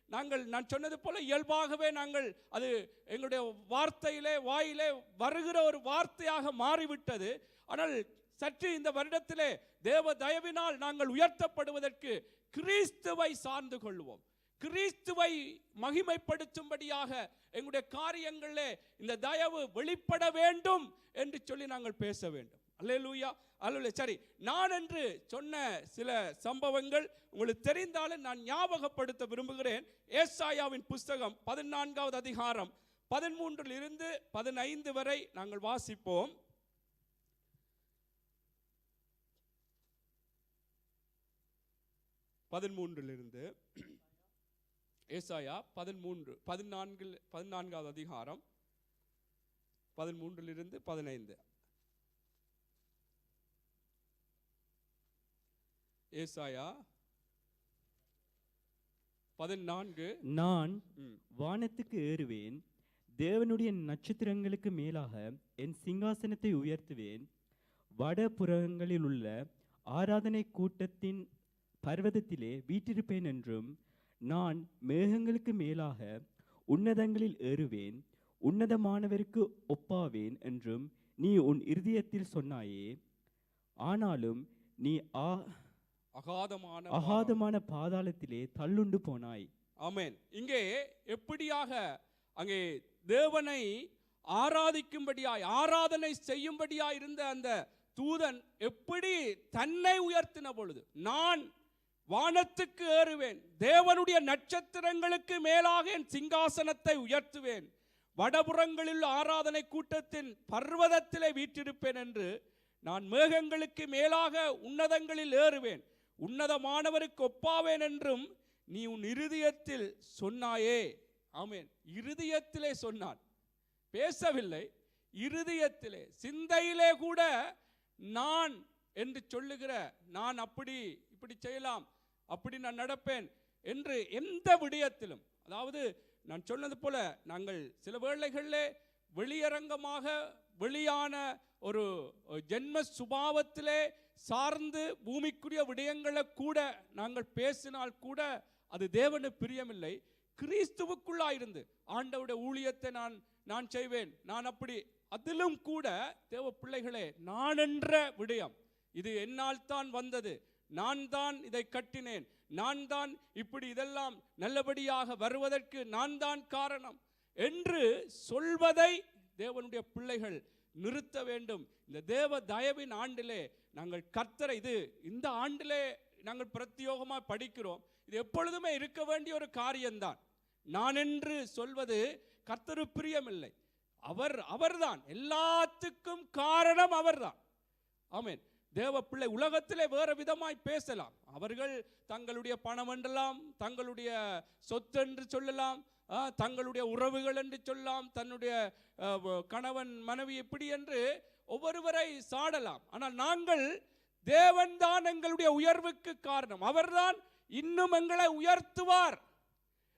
நான் சொன்னது போல இயல்பாகவே நாங்கள் அது எங்களுடைய வார்த்தையிலே வாயிலே வருகிற ஒரு வார்த்தையாக மாறிவிட்டது. ஆனால் சற்று இந்த வருடத்திலே தேவ தயவினால் நாங்கள் உயர்த்தப்படுவதற்கு கிறிஸ்துவை சார்ந்து கொள்வோம். கிறிஸ்துவை மகிமைப்படுத்தும்படியாக எங்களுடைய காரியங்களிலே இந்த தயவு வெளிப்பட வேண்டும் என்று சொல்லி நாங்கள் பேச வேண்டும். அல்லேலூயா, அல்லேலூயா. சரி, நான் என்று சொன்ன சில சம்பவங்கள் உங்களுக்கு தெரிந்தாலும் நான் ஞாபகப்படுத்த விரும்புகிறேன். ஏசாயாவின் புஸ்தகம் 14வது அதிகாரம் 13 15 வரை நாங்கள் வாசிப்போம். 13 ஏசாயா 14வது அதிகாரம் 13 15. ஏசாயா 14. நான் வானத்துக்கு ஏறுவேன், தேவனுடைய நட்சத்திரங்களுக்கு மேலாக என் சிங்காசனத்தை உயர்த்துவேன். வடபுறங்களில் உள்ள ஆராதனை கூட்டத்தின் பர்வதத்திலே வீற்றிருப்பேன் என்றும், நான் மேகங்களுக்கு மேலாக உன்னதங்களில் ஏறுவேன், உன்னதமானவருக்கு ஒப்பாவேன் என்றும் நீ உன் இருதயத்தில் சொன்னாயே. ஆனாலும் நீ அகாதமான பாதாளத்திலே தள்ளுண்டு போனாய். ஆமென். இங்கே எப்படியாக அங்கே தேவனை ஆராதிக்கும்படியாய், ஆராதனை செய்யும்படியாய் இருந்த அந்த தூதன் எப்படி தன்னை உயர்த்தின பொழுது, நான் வானத்துக்கு ஏறுவேன், தேவனுடைய நட்சத்திரங்களுக்கு மேலாக என் சிங்காசனத்தை உயர்த்துவேன், வடபுறங்களில் ஆராதனை கூட்டத்தின் பர்வதத்திலே வீற்றிருப்பேன் என்று, நான் மேகங்களுக்கு மேலாக உன்னதங்களில் ஏறுவேன், உன்னதமானவருக்கு ஒப்பாவேன் என்றும் நீ உன் இருதயத்தில் சொன்னாயே. ஆமென். இருதயத்திலே சொன்னான், பேசவில்லை. இருதயத்திலே, சிந்தையிலே கூட நான் என்று சொல்லுகிற, நான் இப்படி செய்யலாம், அப்படி நான் நடப்பேன் என்று எந்த விடயத்திலும், அதாவது நான் சொன்னது போல நாங்கள் சில வேளைகளிலே வெளியரங்கமாக வெளியான ஒரு ஜென்ம சுபாவத்திலே சார்ந்து பூமிக்குரிய விடயங்களை கூட நாங்கள் பேசினால் கூட அது தேவனுக்கு பிரியமில்லை. கிறிஸ்துவுக்குள்ளாயிருந்து ஆண்டவருடைய ஊழியத்தை நான் செய்வேன், நான் அப்படி, அதிலும் கூட தேவ பிள்ளைகளே, நான் என்ற விடயம், இது என்னால் தான் வந்தது, நான் தான் இதை கட்டினேன், நான் தான் இப்படி இதெல்லாம் நல்லபடியாக வருவதற்கு நான் தான் காரணம் என்று சொல்வதை தேவனுடைய பிள்ளைகள் நிறுத்த வேண்டும். இந்த தேவ தயவின் ஆண்டிலே நாங்கள் கர்த்தரை, இந்த ஆண்டிலே நாங்கள் பிரத்யோகமாக படிக்கிறோம், இது எப்பொழுதுமே இருக்க வேண்டிய ஒரு காரியம்தான். நான் என்று சொல்வது கர்த்தரு பிரியமில்லை. அவர்தான், எல்லாத்துக்கும் காரணம் அவர்தான். ஆமென். தேவ பிள்ளை உலகத்திலே வேற விதமாய் பேசலாம். அவர்கள் தங்களுடைய பணம் என்றலாம், தங்களுடைய சொத்து என்று சொல்லலாம், தங்களுடைய உறவுகள் என்று சொல்லலாம், தன்னுடைய கணவன் மனைவி எப்படி என்று ஒவ்வொருவரை சாடலாம். ஆனால் நாங்கள், தேவன்தான் எங்களுடைய உயர்வுக்கு காரணம், அவர்தான் இன்னும் எங்களை உயர்த்துவார்,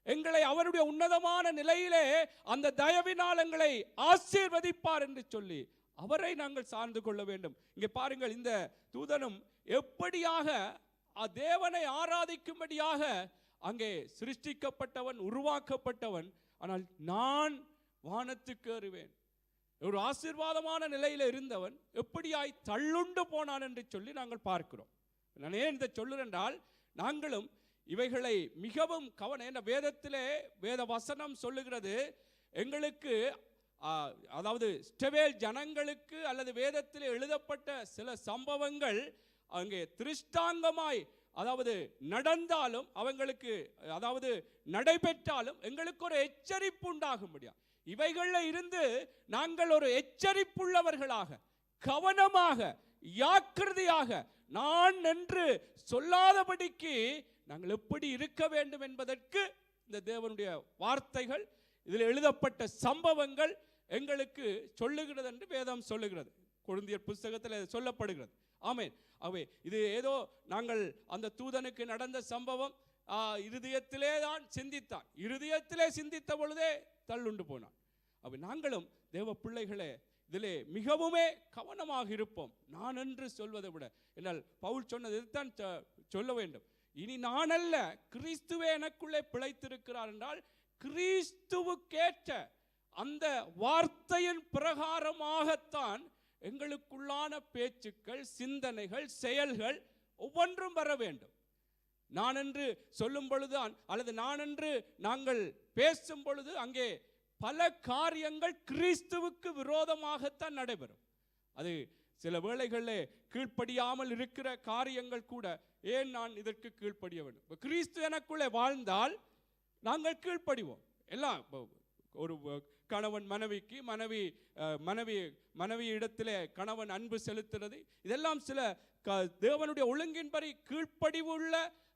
எங்களை அவருடைய உன்னதமான நிலையிலே அந்த தயவினால் எங்களை ஆசீர்வதிப்பார் என்று சொல்லி அவரை நாங்கள் சார்ந்து கொள்ள வேண்டும். இங்கே பாருங்கள், இந்த தூதனும் எப்படியாக தேவனை ஆராதிக்கும்படியாக அங்கே சிருஷ்டிக்கப்பட்டவன், உருவாக்கப்பட்டவன். ஆனால் நான் வானத்துக்கு ஏறுவேன், ஒரு ஆசீர்வாதமான நிலையில் இருந்தவன் எப்படியாய் தள்ளுண்டு போனான் என்று சொல்லி நாங்கள் பார்க்கிறோம். நான் ஏன் இதை சொல்லுறேன் என்றால், நாங்களும் இவைகளை மிகவும் என்ற வேதத்திலே வேத வசனம் சொல்லுகிறது எங்களுக்கு, அதாவது இஸ்ரவேல் ஜனங்களுக்கு அல்லது வேதத்தில் எழுதப்பட்ட சில சம்பவங்கள் அங்கே திருஷ்டாங்கமாய் அதாவது நடந்தாலும் அவங்களுக்கு அதாவது நடைபெற்றாலும் எங்களுக்கு ஒரு எச்சரிப்பு உண்டாகும்படியா இவைகளில் இருந்து நாங்கள் ஒரு எச்சரிப்புள்ளவர்களாக கவனமாக ஜாக்கிரதையாக நான் என்று சொல்லாதபடிக்கு நாங்கள் எப்படி இருக்க வேண்டும் என்பதற்கு இந்த தேவனுடைய வார்த்தைகள் இதில் எழுதப்பட்ட சம்பவங்கள் எங்களுக்கு சொல்லுகிறது என்று வேதம் சொல்லுகிறது. கொரிந்தியர் புத்தகத்தில் சொல்லப்படுகிறது. ஆமென். ஆகவே இது ஏதோ நாங்கள் அந்த தூதனுக்கு நடந்த சம்பவம் இருதயத்திலே தான் சிந்தித்தான், இருதயத்திலே சிந்தித்த பொழுதே தள்ளுண்டு போனான். அப்ப நாங்களும் தேவ பிள்ளைகளே இதிலே மிகவுமே கவனமாக இருப்போம். நான் என்று சொல்வதை விட என்னால் பவுல் சொன்னது தான் சொல்ல வேண்டும். இனி நான் அல்ல, கிறிஸ்துவே எனக்குள்ளே பிழைத்திருக்கிறார் என்றால் கிறிஸ்துவுக்கேற்ற அந்த வார்த்தையின் பிரகாரமாகத்தான் எங்களுக்குள்ளான பேச்சுக்கள், சிந்தனைகள், செயல்கள் ஒவ்வொன்றும் வர வேண்டும். நான் என்று சொல்லும் பொழுதுதான் அல்லது நான் என்று நாங்கள் பேசும் பொழுது அங்கே பல காரியங்கள் கிறிஸ்துவுக்கு விரோதமாகத்தான் நடைபெறும். அது சில வேளைகளில் கீழ்ப்படியாமல் இருக்கிற காரியங்கள் கூட ஏன் நான் இதற்கு கீழ்ப்படிய வேண்டும்? கிறிஸ்து எனக்குள்ளே வாழ்ந்தால் நாங்கள் கீழ்ப்படிவோம். எல்லாம் ஒரு கணவன் மனைவிக்கு, மனைவி இடத்திலே கணவன் அன்பு செலுத்துறது, இதெல்லாம் சில தேவனுடைய ஒழுங்கின்படி கீழ்ப்படிவுள்ள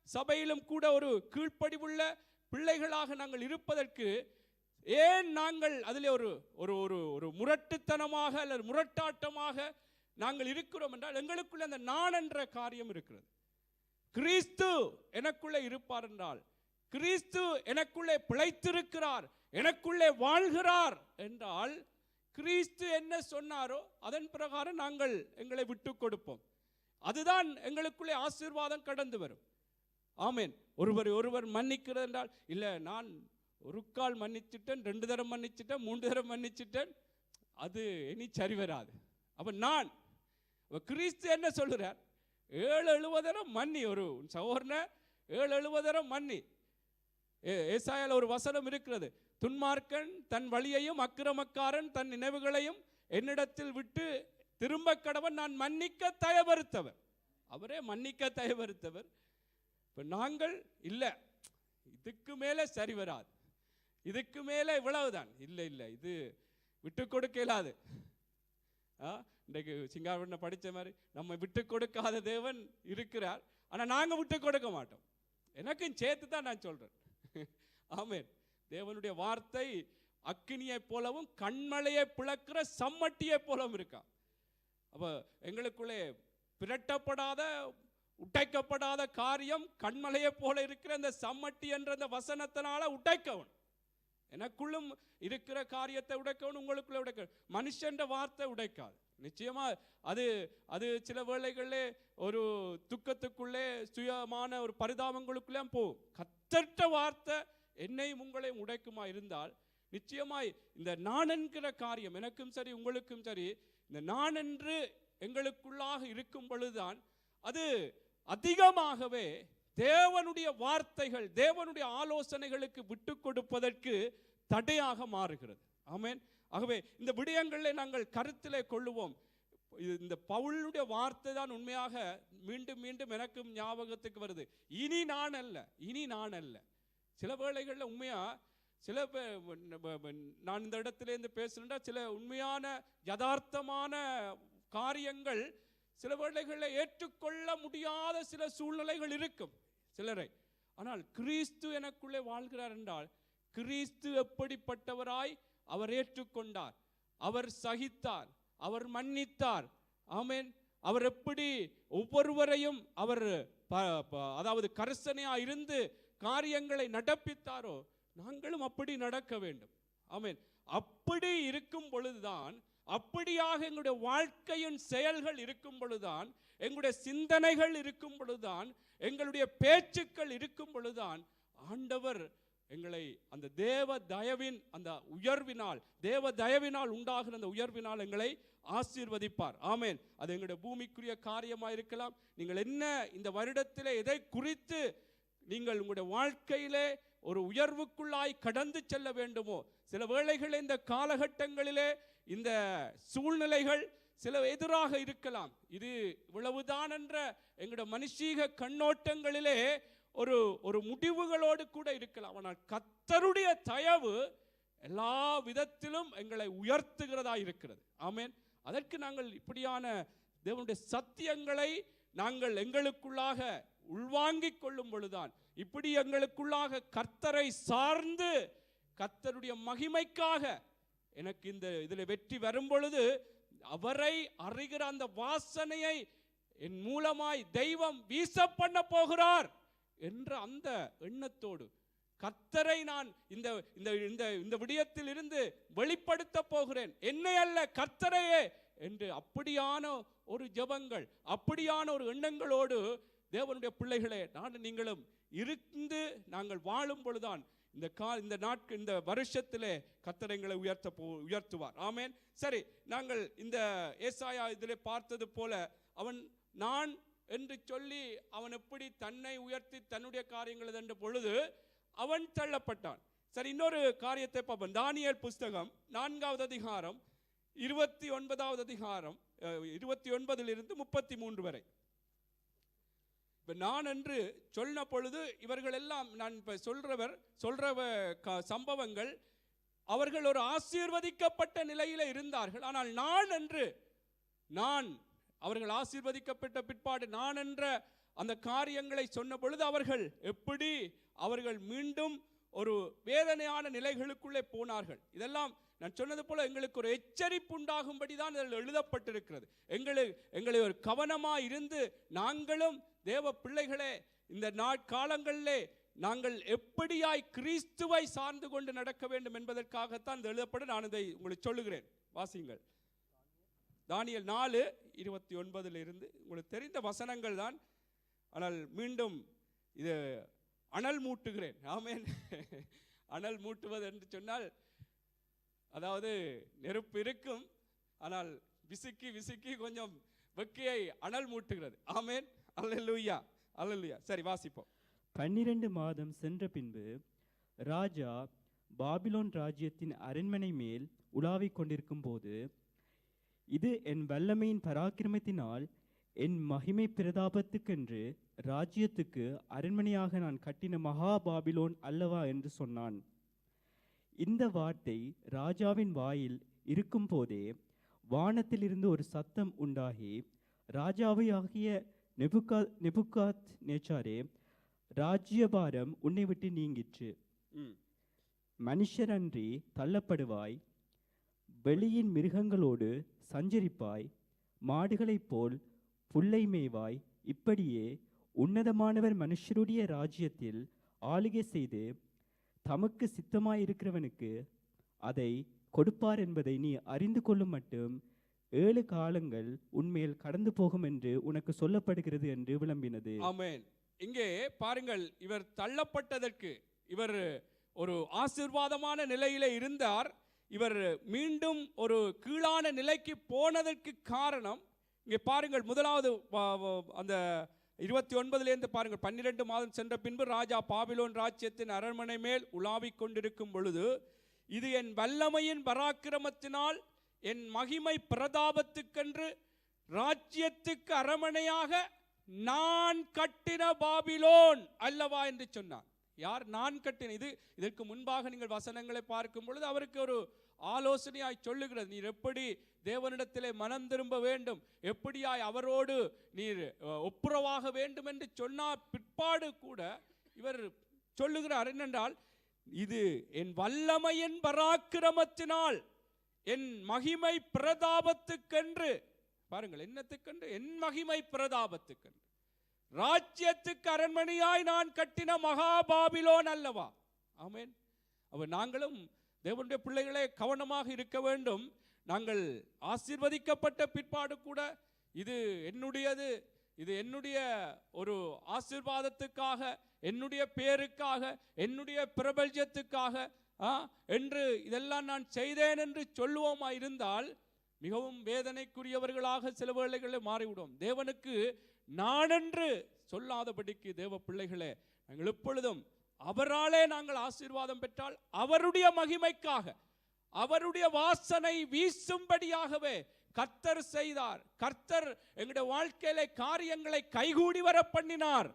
சபையிலும் கூட ஒரு கீழ்ப்படிவுள்ள பிள்ளைகளாக நாங்கள் இருப்பதற்கு ஏன் நாங்கள் அதிலே ஒரு ஒரு ஒரு முரட்டுத்தனமாக அல்லது முரட்டாட்டமாக நாங்கள் இருக்கிறோம் என்றால் எங்களுக்குள்ள அந்த நான் என்ற காரியம் இருக்கிறது. கிறிஸ்து எனக்குள்ளே இருப்பார் என்றால், கிறிஸ்து எனக்குள்ளே பிழைத்திருக்கிறார், எனக்குள்ளே வாழ்கிறார் என்றால், கிறிஸ்து என்ன சொன்னாரோ அதன் பிரகாரம் நாங்கள் எங்களை விட்டு கொடுப்போம். அதுதான் எங்களுக்குள்ளே ஆசீர்வாதம் கடந்து வரும். ஆமென். ஒருவர் மன்னிக்கிறது என்றால், இல்லை நான் ஒரு கால் மன்னிச்சிட்டேன், 2 தரம் மன்னிச்சிட்டேன், 3 தரம் மன்னிச்சிட்டேன், அது இனி சரி வராது. அப்ப நான் கிறிஸ்து என்ன சொல்கிறார்? 7-7 தரம் மன்னி. ஒரு சகோதரனை 7-7 தரம் மன்னி. ஏசாயால ஒரு வசனம் இருக்கிறது, துன்மார்க்கன் தன் வழியையும் அக்கிரமக்காரன் தன் நினைவுகளையும் என்னிடத்தில் விட்டு திரும்ப கடவன், நான் மன்னிக்க தயவறுத்தவர். அவரே மன்னிக்க தயவறுத்தவர். இப்ப நாங்கள் இல்லை, இதுக்கு மேலே சரி வராது, இதுக்கு மேலே இவ்வளவுதான், இல்லை இல்லை இது விட்டு கொடுக்க இயலாது. இன்றைக்கு சிங்காரவண்ண படித்த மாதிரி நம்ம விட்டு கொடுக்காத தேவன் இருக்கிறார், ஆனால் நாங்கள் விட்டு கொடுக்க மாட்டோம். எனக்கும் சேர்த்து தான் நான் சொல்றேன். ஆமென். தேவனுடைய வார்த்தை அக்கினியை போலவும் கண்மலையை பிளக்கிற சம்மட்டியை போலவும் இருக்கா. அப்ப எங்களுக்குள்ளே பிரட்டப்படாத உடைக்கப்படாத காரியம் கண்மலையை போல இருக்கிற அந்த சம்மட்டி என்ற அந்த வசனத்தினால உடைக்கவன். எனக்குள்ளும் இருக்கிற காரியத்தை உடைக்கவன், உங்களுக்குள்ள உடைக்க. மனுஷன் வார்த்தை உடைக்காது. நிச்சயமா அது சில வேளைகளிலே ஒரு துக்கத்துக்குள்ளே சுயமான ஒரு பரிதாபங்களுக்குள்ளே போகும். கத்தற்ற வார்த்தை என்னையும் உங்களையும் உடைக்குமா இருந்தால் நிச்சயமாய் இந்த நான் என்கிற காரியம் எனக்கும் சரி உங்களுக்கும் சரி, இந்த நான் என்று எங்களுக்குள்ளாக இருக்கும் பொழுதுதான் அது அதிகமாகவே தேவனுடைய வார்த்தைகள், தேவனுடைய ஆலோசனைகளுக்கு விட்டு கொடுப்பதற்கு தடையாக மாறுகிறது. ஆமென். ஆகவே இந்த விடயங்களை நாங்கள் கருத்திலே கொள்ளுவோம். இந்த பவுலுடைய வார்த்தை தான் உண்மையாக மீண்டும் மீண்டும் எனக்கும் ஞாபகத்துக்கு வருது. இனி நான் அல்ல, இனி நான் அல்ல. சில வேளைகளில் உண்மையா சில நான் இந்த இடத்துல இருந்து பேசுறேன்னா சில உண்மையான யதார்த்தமான காரியங்கள் சில வேளைகளில் ஏற்றுக்கொள்ள முடியாத சில சூழ்நிலைகள் இருக்கும் சிலரை. ஆனால் கிறிஸ்து எனக்குள்ளே வாழ்கிறார் என்றால், கிறிஸ்து எப்படிப்பட்டவராய் அவர் ஏற்றுக்கொண்டார், அவர் சகித்தார், அவர் மன்னித்தார். ஆமென். அவர் எப்படி ஒவ்வொருவரையும் அவர் அதாவது கரிசனையா இருந்து காரியங்களை நடப்பித்தாரோ நாங்களும் அப்படி நடக்க வேண்டும். ஆமென். அப்படி இருக்கும் பொழுதுதான், அப்படியாக எங்களுடைய வாழ்க்கையின் செயல்கள் இருக்கும் பொழுதுதான், எங்களுடைய சிந்தனைகள் இருக்கும் பொழுதுதான், எங்களுடைய பேச்சுக்கள் இருக்கும் பொழுதுதான் ஆண்டவர் எங்களை அந்த தேவ தயவின் அந்த உயர்வினால், தேவ தயவினால் உண்டாகிற அந்த உயர்வினால் எங்களை ஆசீர்வதிப்பார். ஆமென். அது எங்களுடைய பூமிக்குரிய காரியமாக இருக்கலாம். நீங்கள் என்ன இந்த வருடத்திலே எதை குறித்து நீங்கள் உங்களுடைய வாழ்க்கையிலே ஒரு உயர்வுக்குள்ளாய் கடந்து செல்ல வேண்டுமோ, சில வேளைகளில் இந்த காலகட்டங்களிலே இந்த சூழ்நிலைகள் சில எதிராக இருக்கலாம். இது இவ்வளவுதான் என்ற எங்களுடைய மனுஷீக கண்ணோட்டங்களிலே ஒரு ஒரு முடிவுகளோடு கூட இருக்கலாம். ஆனால் கர்த்தருடைய தயவு எல்லா விதத்திலும் எங்களை உயர்த்துகிறதா இருக்கிறது. ஆமென். அதற்கு நாங்கள் இப்படியான தேவனுடைய சத்தியங்களை நாங்கள் எங்களுக்குள்ளாக உள்வாங்கிக் கொள்ளும் பொழுதுதான், இப்படி எங்களுக்குள்ளாக கர்த்தரை சார்ந்து கர்த்தருடைய மகிமைக்காக எனக்கு இந்த இதில் வெற்றி வரும் பொழுது அவரை அறிகிற அந்த வாசனையை என் மூலமாய் தெய்வம் வீச பண்ண போகிறார் என்ற அந்த எண்ணத்தோடு கர்த்தரை நான் இந்த இந்த இந்த இந்த விடயத்தில் இருந்து வெளிப்படுத்த போகிறேன், என்னை அல்ல கர்த்தரையே என்று அப்படியான ஒரு ஜெபங்கள், அப்படியான ஒரு எண்ணங்களோடு தேவனுடைய பிள்ளைகளே நான் நீங்களும் இருந்து நாங்கள் வாழும் பொழுதுதான் இந்த வருஷத்திலே கர்த்தர் எங்களை உயர்த்துவார். ஆமென். சரி, நாங்கள் இந்த ஏசாயா இதிலே பார்த்தது போல அவன் நான் என்று சொல்லி அவன் எப்படி தன்னை உயர்த்தி தன்னுடைய காரியங்கள் என்ற பொழுது அவன் தள்ளப்பட்டான். சரி, இன்னொரு காரியத்தை பார்ப்போம். தானியேல் புஸ்தகம் 4வது அதிகாரம் 29வது அதிகாரம் 29 33 வரை. நான் என்று சொன்ன பொழுது இவர்கள் எல்லாம் நான் இப்ப சொல்ற சம்பவங்கள் அவர்கள் ஒரு ஆசீர்வதிக்கப்பட்ட நிலையில இருந்தார்கள். ஆனால் நான் அவர்கள் ஆசீர்வதிக்கப்பட்ட பிற்பாடு நான் என்ற அந்த காரியங்களை சொன்ன பொழுது அவர்கள் மீண்டும் ஒரு வேதனையான நிலைகளுக்குள்ளே போனார்கள். இதெல்லாம் நான் சொன்னது போல எங்களுக்கு ஒரு எச்சரிப்பு உண்டாகும்படி தான் இதில் எழுதப்பட்டிருக்கிறது. எங்களை ஒரு கவனமாக இருந்து நாங்களும் தேவ பிள்ளைகளே இந்த நாட்காலங்களிலே நாங்கள் எப்படியாய் கிறிஸ்துவை சார்ந்து கொண்டு நடக்க வேண்டும் என்பதற்காகத்தான் இது எழுதப்படும். நான் இதை உங்களுக்கு சொல்லுகிறேன், வாசியுங்கள். தானியேல் 4:29 இருந்து உங்களுக்கு தெரிந்த வசனங்கள் தான், ஆனால் மீண்டும் இது அனல் மூட்டுகிறேன். ஆமென். அனல் மூட்டுவது என்று சொன்னால் அதாவது நெருப்பு இருக்கும், ஆனால் விசுக்கி கொஞ்சம் வெக்கையை அனல் மூட்டுகிறது. ஆமென். அல்லேலூயா, அல்லேலூயா. சரி, வாசிப்போம். 12 மாதம் சென்ற பின்பு ராஜா பாபிலோன் ராஜ்யத்தின் அரண்மனை மேல் உலாவிக் கொண்டிருக்கும் போது, இது என் வல்லமையின் பராக்கிரமத்தினால் என் மகிமை பிரதாபத்துக்கென்று ராஜ்யத்துக்கு அரண்மனையாக நான் கட்டின மகா பாபிலோன் அல்லவா என்று சொன்னான். இந்த வார்த்தை ராஜாவின் வாயில் இருக்கும் போதே வானத்திலிருந்து ஒரு சத்தம் உண்டாகி, ராஜாவாகிய நெபுகாத் நேச்சாரே, ராஜ்யபாரம் உன்னை விட்டு நீங்கிற்று. மனுஷரன்றி தள்ளப்படுவாய், வெளியின் மிருகங்களோடு சஞ்சரிப்பாய், மாடுகளைப் போல் புல்லை மேய்வாய். இப்படியே உன்னதமானவர் மனுஷருடைய ராஜ்யத்தில் ஆளுகை செய்து தமக்கு சித்தமாயிருக்கிறவனுக்கு அதை கொடுப்பார் என்பதை நீ அறிந்து கொள்ளும் மட்டும் 7 காலங்கள் உன்மேல் கடந்து போகும் என்று உனக்கு சொல்லப்படுகிறது என்று விளம்பினது. ஆமென். இங்கே பாருங்கள், இவர் தள்ளப்பட்டதற்கு, இவர் ஒரு ஆசீர்வாதமான நிலையில இருந்தார், இவர் மீண்டும் ஒரு கீழான நிலைக்கு போனதற்கு காரணம் இங்கே பாருங்கள். முதலாவது அந்த 29 பாருங்கள். 12 மாதம் சென்ற பின்பு ராஜா பாபிலோன் ராஜ்யத்தின் அரண்மனை மேல் உலாவிக் கொண்டிருக்கும் பொழுது, இது என் வல்லமையின் பராக்கிரமத்தினால் என் மகிமை பிரதாபத்துக்கென்று ராஜ்யத்துக்கு அரண்மனையாக நான் கட்டின பாபிலோன் அல்லவா என்று சொன்னார். யார் நான் கட்டின? இதற்கு முன்பாக நீங்கள் வசனங்களை பார்க்கும் பொழுது அவருக்கு ஒரு ஆலோசனையாய் சொல்லுகிறது, நீர் எப்படி தேவனிடத்திலே மனம் திரும்ப வேண்டும், எப்படியாய் அவரோடு நீர் ஒப்புரவாக வேண்டும் என்று சொன்னார். பிற்பாடு கூட இவர் சொல்லுகிறார் என்னென்றால், இது என் வல்லமையின் பராக்கிரமத்தினால் என் மகிமை பிரதாபத்துக்கென்று, பாருங்கள் என்னத்துக்கென்று, என் மகிமை பிரதாபத்துக்கென்று ராஜ்யத்துக்கு அரண்மனையாய் நான் கட்டின மகா பாபிலோன் அல்லவா. ஆமென். அப்ப நாங்களும் தேவனுடைய பிள்ளைகளே கவனமாக இருக்க வேண்டும். நாங்கள் ஆசீர்வதிக்கப்பட்ட பிற்பாடு கூட இது என்னுடையது, இது என்னுடைய ஒரு ஆசீர்வாதத்துக்காக, என்னுடைய பேருக்காக, என்னுடைய பிரபல்யத்துக்காக என்று இதெல்லாம் நான் செய்தேன் என்று சொல்லுவோமா இருந்தால் மிகவும் வேதனைக்குரியவர்களாக சில வேளைகளில் மாறிவிடும். தேவனுக்கு நானென்று சொல்லாதபடிக்கு தேவ பிள்ளைகளே நாங்கள் எப்பொழுதும் அவராலே நாங்கள் ஆசீர்வாதம் பெற்றால் அவருடைய மகிமைக்காக, அவருடைய வாசனை வீசும்படியாகவே கர்த்தர் செய்தார். கர்த்தர் எங்களுடைய வாழ்க்கையிலே காரியங்களை கைகூடி வர பண்ணினார்.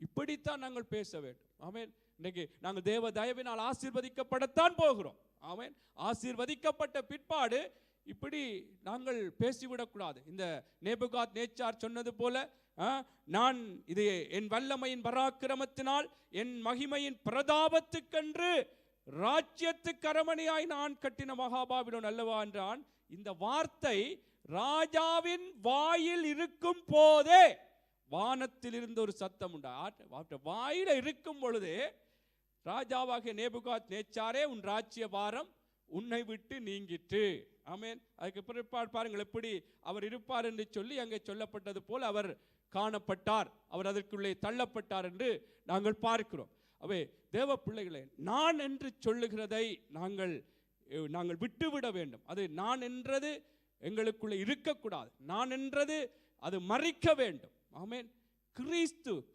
இப்படித்தான் நாங்கள் பேச வேண்டும். ஆமென். இன்னைக்கு நாங்கள் தேவ தயவினால் ஆசீர்வதிக்கப்படத்தான் போகிறோம். ஆமென். ஆசீர்வதிக்கப்பட்ட பிற்பாடு இப்படி நாங்கள் பேசிவிடக்கூடாது. இந்த நேபுகாத் நேச்சார் சொன்னது போல, நான் இது என் வல்லமையின் பராக்கிரமத்தினால் என் மகிமையின் பிரதாபத்துக்கென்று ராஜ்யத்துக்கு அரமனையாய் நான் கட்டின மகாபாபிலோன் அல்லவா என்றான். இந்த வார்த்தை ராஜாவின் வாயில் இருக்கும் போதே வானத்தில் இருந்து ஒரு சத்தம் உண்டா. வாயில இருக்கும் பொழுது ராஜாவாகிய நேபுகாத் நேச்சாரே, உன் ராஜ்ய பாரம் உன்னை விட்டு நீங்கிட்டு. ஆமென். அதுக்கு பிற்பாடு பாருங்கள் எப்படி அவர் இருப்பார் என்று சொல்லி அங்கே சொல்லப்பட்டது போல் அவர் காணப்பட்டார். அவர் அதற்குள்ளே தள்ளப்பட்டார் என்று நாங்கள் பார்க்கிறோம். அவை தேவ பிள்ளைகளே, நான் என்று சொல்லுகிறதை நாங்கள் விட்டுவிட வேண்டும். அது நான் என்றது எங்களுக்குள்ளே இருக்கக்கூடாது. நான் என்றது அது மறிக்க வேண்டும். ஆமென்.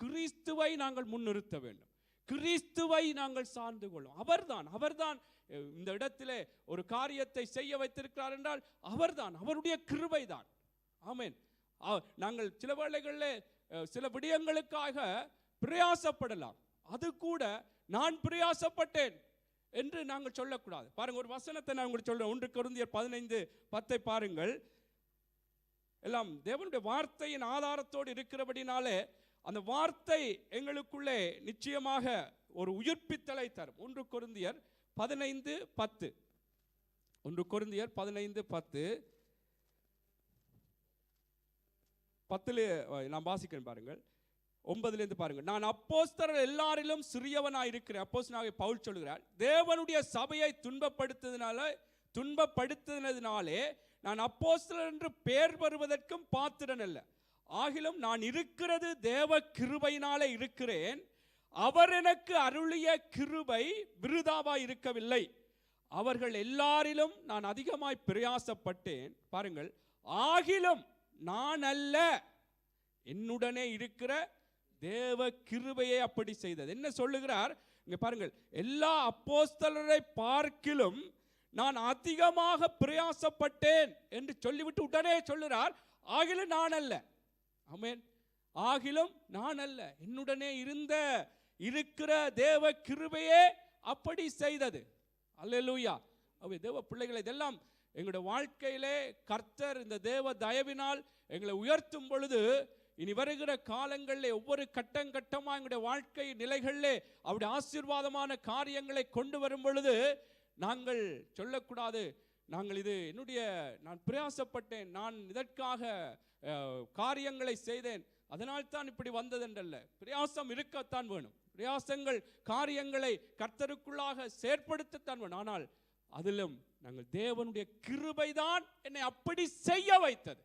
கிறிஸ்துவை நாங்கள் முன்னிறுத்த வேண்டும். கிறிஸ்துவை நாங்கள் சார்ந்து கொள்ளும். அவர்தான் இந்த இடத்திலே ஒரு காரியத்தை செய்ய வைத்திருக்கிறார் என்றால் அவர்தான், அவருடைய கிருபை தான். ஆமென். நாங்கள் சில வேளைகளிலே சில விடயங்களுக்காக பிரயாசப்படலாம். அது கூட நான் பிரயாசப்பட்டேன் என்று நாங்கள் சொல்லக்கூடாது. பாருங்க, ஒரு வசனத்தை நான் உங்களுக்கு சொல்றேன். 1 கொரிந்தியர் 15:10 பாருங்கள். எல்லாம் தேவனுடைய வார்த்தையின் ஆதாரத்தோடு இருக்கிறபடினாலே அந்த வார்த்தை எங்களுக்குள்ளே நிச்சயமாக ஒரு உயிர்ப்பித்தலை தரும். 1 கொரிந்தியர் 15:10. 1 கொரிந்தியர் 15:10 நான் வாசிக்கிறேன் பாருங்கள். 9 பாருங்கள். நான் அப்போஸ்தலர் எல்லாரிலும் சிறியவனாய் இருக்கிறேன். அப்போஸ்தலனாகிய பவுல் சொல்கிறார், தேவனுடைய சபையை துன்பப்படுத்தினதினாலே நான் அப்போஸ்தலர் என்று பெயர் பெறுவதற்கும் பாத்திரன் அல்ல. ஆகிலும் நான் இருக்கிறது தேவ கிருபையினாலே இருக்கிறேன். அவர் எனக்கு அருளிய கிருபை விருதாவாய் இருக்கவில்லை. அவர்கள் எல்லாரிலும் நான் அதிகமாய் பிரயாசப்பட்டேன். பாருங்கள், ஆகிலும் நான் அல்ல, என்னுடனே இருக்கிற தேவ கிருபையை அப்படி செய்தது. என்ன சொல்லுகிறார் இங்க பாருங்கள். எல்லா அப்போஸ்தலரை பார்க்கிலும் நான் அதிகமாக பிரயாசப்பட்டேன் என்று சொல்லிவிட்டு உடனே சொல்லுகிறார், ஆகிலும் நான் அல்ல. ஆமென். ஆகிலும் நான் அல்ல, என்னுடனே இருக்கிற தேவ கிருபையே அப்படி செய்தது. அல்லேலூயா. அவை தேவ பிள்ளைகளை, இதெல்லாம் எங்களுடைய வாழ்க்கையிலே கர்த்தர் இந்த தேவ தயவினால் எங்களை உயர்த்தும் பொழுது இனி வருகிற காலங்களில் ஒவ்வொரு கட்டமாக எங்களுடைய வாழ்க்கை நிலைகளிலே அவருடைய ஆசீர்வாதமான காரியங்களை கொண்டு வரும் பொழுது நாங்கள் சொல்லக்கூடாது, நான் பிரயாசப்பட்டேன், நான் இதற்காக காரியங்களை செய்தேன், அதனால் தான் இப்படி வந்ததென்றல்ல. பிரயாசம் இருக்கத்தான் வேணும். பிரயாசங்கள் காரியங்களை கர்த்தருக்குள்ளாக செயற்படுத்தத்தான் வேணும். ஆனால் அதிலும் நாங்கள் தேவனுடைய கிருபைதான் என்னை அப்படி செய்ய வைத்தது,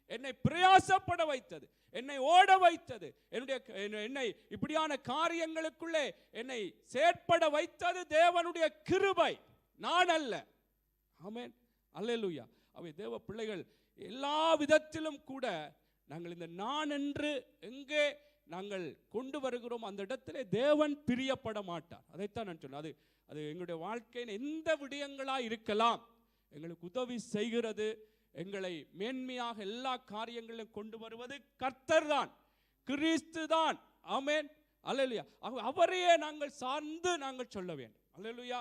என்னை பிரயாசப்பட வைத்தது, என்னை ஓட வைத்தது, என்னை இப்படியான காரியங்களுக்குள்ளே என்னை செயற்பட வைத்தது தேவனுடைய கிருபை, நான் அல்ல. ஆமென். அல்லேலூயா. அவை தேவ பிள்ளைகள், எல்லா விதத்திலும் கூட நாங்கள் இந்த நான் என்று எங்கே நாங்கள் கொண்டு வருகிறோம் அந்த இடத்திலே தேவன் பிரியப்பட மாட்டார். அதைத்தான் நான் சொன்னேன். அது எங்களுடைய வாழ்க்கையின் எந்த விடயங்களாக இருக்கலாம், எங்களுக்கு உதவி செய்கிறது, எங்களை மேன்மையாக எல்லா காரியங்களிலும் கொண்டு வருவது கர்த்தர் தான், கிறிஸ்து தான். ஆமென். அல்லேலூயா. அவரையே நாங்கள் சார்ந்து நாங்கள் சொல்ல வேண்டும். அல்லேலூயா.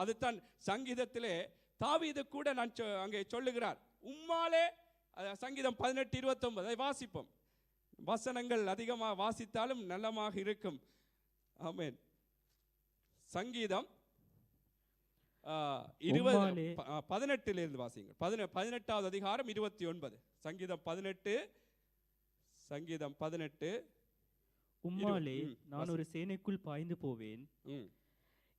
அதுதான் சங்கீதத்திலே தாவீது கூட நான் அங்கே சொல்லுகிறார், உம்மாலே. சங்கீதம் 18:29 அதை வாசிப்போம். வசனங்கள் அதிகமாக வாசித்தாலும் நல்லமாக இருக்கும். ஆமென். சங்கீதம் 18 வாசிங்க. 18வது அதிகாரம் 29. சங்கீதம் 18 உம்மாலே நான் ஒரு சேனைக்குள் பாய்ந்து போவேன்,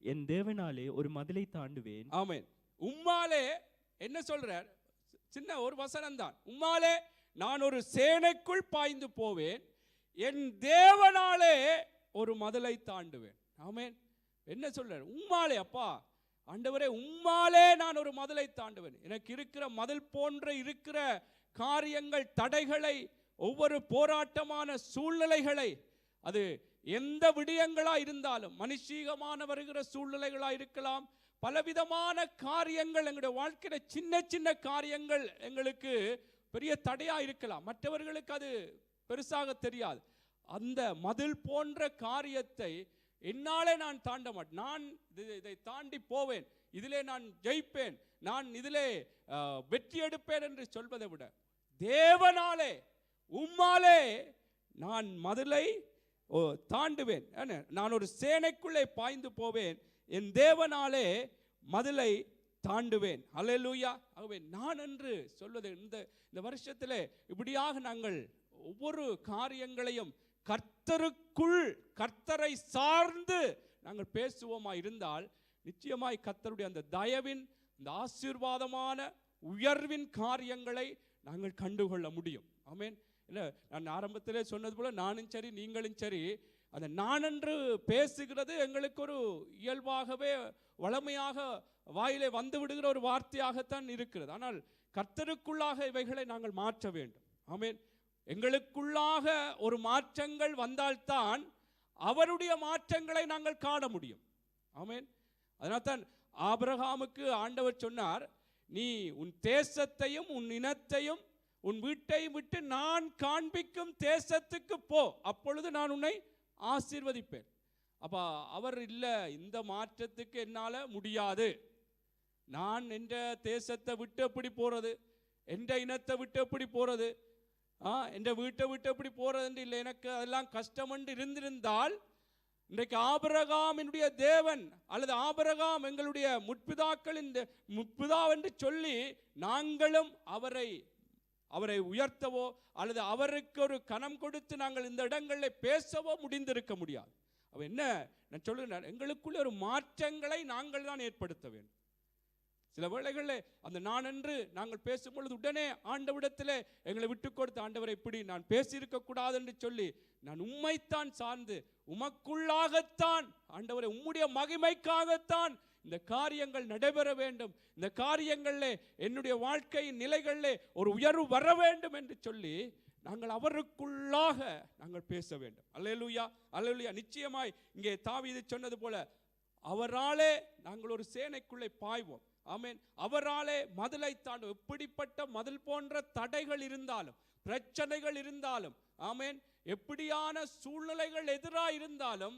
என் தேவனாலே ஒரு மதிலை தாண்டுவேன். ஆமென். உம்மாலே என்ன சொல்றார்? சின்ன ஒரு வசனம் தான். உம்மாலே நான் ஒரு சேனைக்குள் பாய்ந்து போவேன், என் தேவனாலே ஒரு மதிலை தாண்டுவேன். ஆமென். என்ன சொல்றார்? உம்மாலே. அப்பா ஆண்டவரே, உம்மாலே நான் ஒரு மதிலை தாண்டுவேன். எனக்கு இருக்கிற மதில் போன்ற இருக்கிற காரியங்கள், தடைகளை, ஒவ்வொரு போராட்டமான சூழ்நிலைகளை, அது எந்த விடயங்களா இருந்தாலும், மனுஷீகமான வருகிற சூழ்நிலைகளா இருக்கலாம், பலவிதமான காரியங்கள் எங்களுடைய வாழ்க்கையில சின்ன சின்ன காரியங்கள் எங்களுக்கு பெரிய தடையா இருக்கலாம், மற்றவர்களுக்கு அது பெருசாக தெரியாது. அந்த மதில் போன்ற காரியத்தை என்னாலே நான் தாண்ட மாட்டேன், நான் இதை தாண்டி போவேன், இதிலே நான் ஜெயிப்பேன், நான் இதிலே வெற்றி எடுப்பேன் என்று சொல்வதை விட தேவனாலே உம்மாலே நான் மதிலை தாண்டுவேன், நான் ஒரு சேனைக்குள்ளே பாய்ந்து போவேன், என் தேவனாலே மதிலை தாண்டுவேன். அல்லேலூயா. ஆகவே நான் என்று சொல்வது இந்த வருஷத்திலே இப்படியாக நாங்கள் ஒவ்வொரு காரியங்களையும் கர்த்தருக்குள் கர்த்தரை சார்ந்து நாங்கள் பேசுவோமா இருந்தால் நிச்சயமாய் கர்த்தருடைய அந்த தயவின் இந்த ஆசீர்வாதமான உயர்வின் காரியங்களை நாங்கள் கண்டுகொள்ள முடியும். ஆமென். இல்லை, நான் ஆரம்பத்திலே சொன்னது போல நானும் சரி நீங்களும் சரி, அந்த நான் என்று பேசுகிறது எங்களுக்கு ஒரு இயல்பாகவே வளமையாக வாயிலே வந்து விடுகிற ஒரு வார்த்தையாகத்தான் இருக்கிறது. ஆனால் கர்த்தருக்குள்ளாக இவைகளை நாங்கள் மாற்ற வேண்டும். ஆமென். எங்களுக்குள்ளாக ஒரு மாற்றங்கள் வந்தால்தான் அவருடைய மாற்றங்களை நாங்கள் காண முடியும். ஆமென். அதனால்தான் ஆபிரகாமுக்கு ஆண்டவர் சொன்னார், நீ உன் தேசத்தையும் உன் இனத்தையும் உன் வீட்டை விட்டு நான் காண்பிக்கும் தேசத்துக்கு போ, அப்பொழுது நான் உன்னை ஆசீர்வதிப்பேன். அப்ப அவர் இல்லை, இந்த மாற்றத்துக்கு என்னால முடியாது, நான் என்ற தேசத்தை விட்டு எப்படி போறது, என்ற இனத்தை விட்டு எப்படி போறது, என்ற வீட்டை விட்டு எப்படி போறது இல்லை, எனக்கு அதெல்லாம் கஷ்டம் என்று இருந்திருந்தால் இன்றைக்கு ஆபிரகாமினுடைய தேவன் அல்லது ஆபிரகாம் எங்களுடைய முற்பிதாக்களின் முற்பிதா என்று சொல்லி நாங்களும் அவரை உயர்த்தவோ அல்லது அவருக்கு ஒரு கனம் கொடுத்து நாங்கள் இந்த இடங்களில் பேசவோ முடிந்திருக்க முடியாது. அவ என்ன நான் சொல்லுகிறேன், எங்களுக்குள்ள ஒரு மாற்றங்களை நாங்கள் தான் ஏற்படுத்த வேண்டும். சில வேளைகளில் அந்த நான் என்று நாங்கள் பேசும்பொழுது உடனே ஆண்டவரிடத்திலே எங்களை விட்டு கொடுத்து, ஆண்டவரை இப்படி நான் பேசியிருக்க கூடாது என்று சொல்லி நான் உம்மைத்தான் சார்ந்து உமக்குள்ளாகத்தான் ஆண்டவரை உம்முடைய மகிமைக்காகத்தான் இந்த காரியங்கள் நடைபெற வேண்டும், இந்த காரியங்களிலே என்னுடைய வாழ்க்கையின் நிலைகளிலே ஒரு உயர்வு வர வேண்டும் என்று சொல்லி நாங்கள் அவருக்குள்ளாக நாங்கள் பேச வேண்டும். அல்லேலூயா, அல்லேலூயா. நிச்சயமாய் இங்கே தாவீது சொன்னது போல அவராலே நாங்கள் ஒரு சேனைக்குள்ளே பாய்வோம். ஆமென். அவராலே மதிலை தாண்டும். எப்படிப்பட்ட மதில் போன்ற தடைகள் இருந்தாலும் பிரச்சனைகள் இருந்தாலும், ஆமென், எப்படியான சூழ்நிலைகள் எதிராக இருந்தாலும்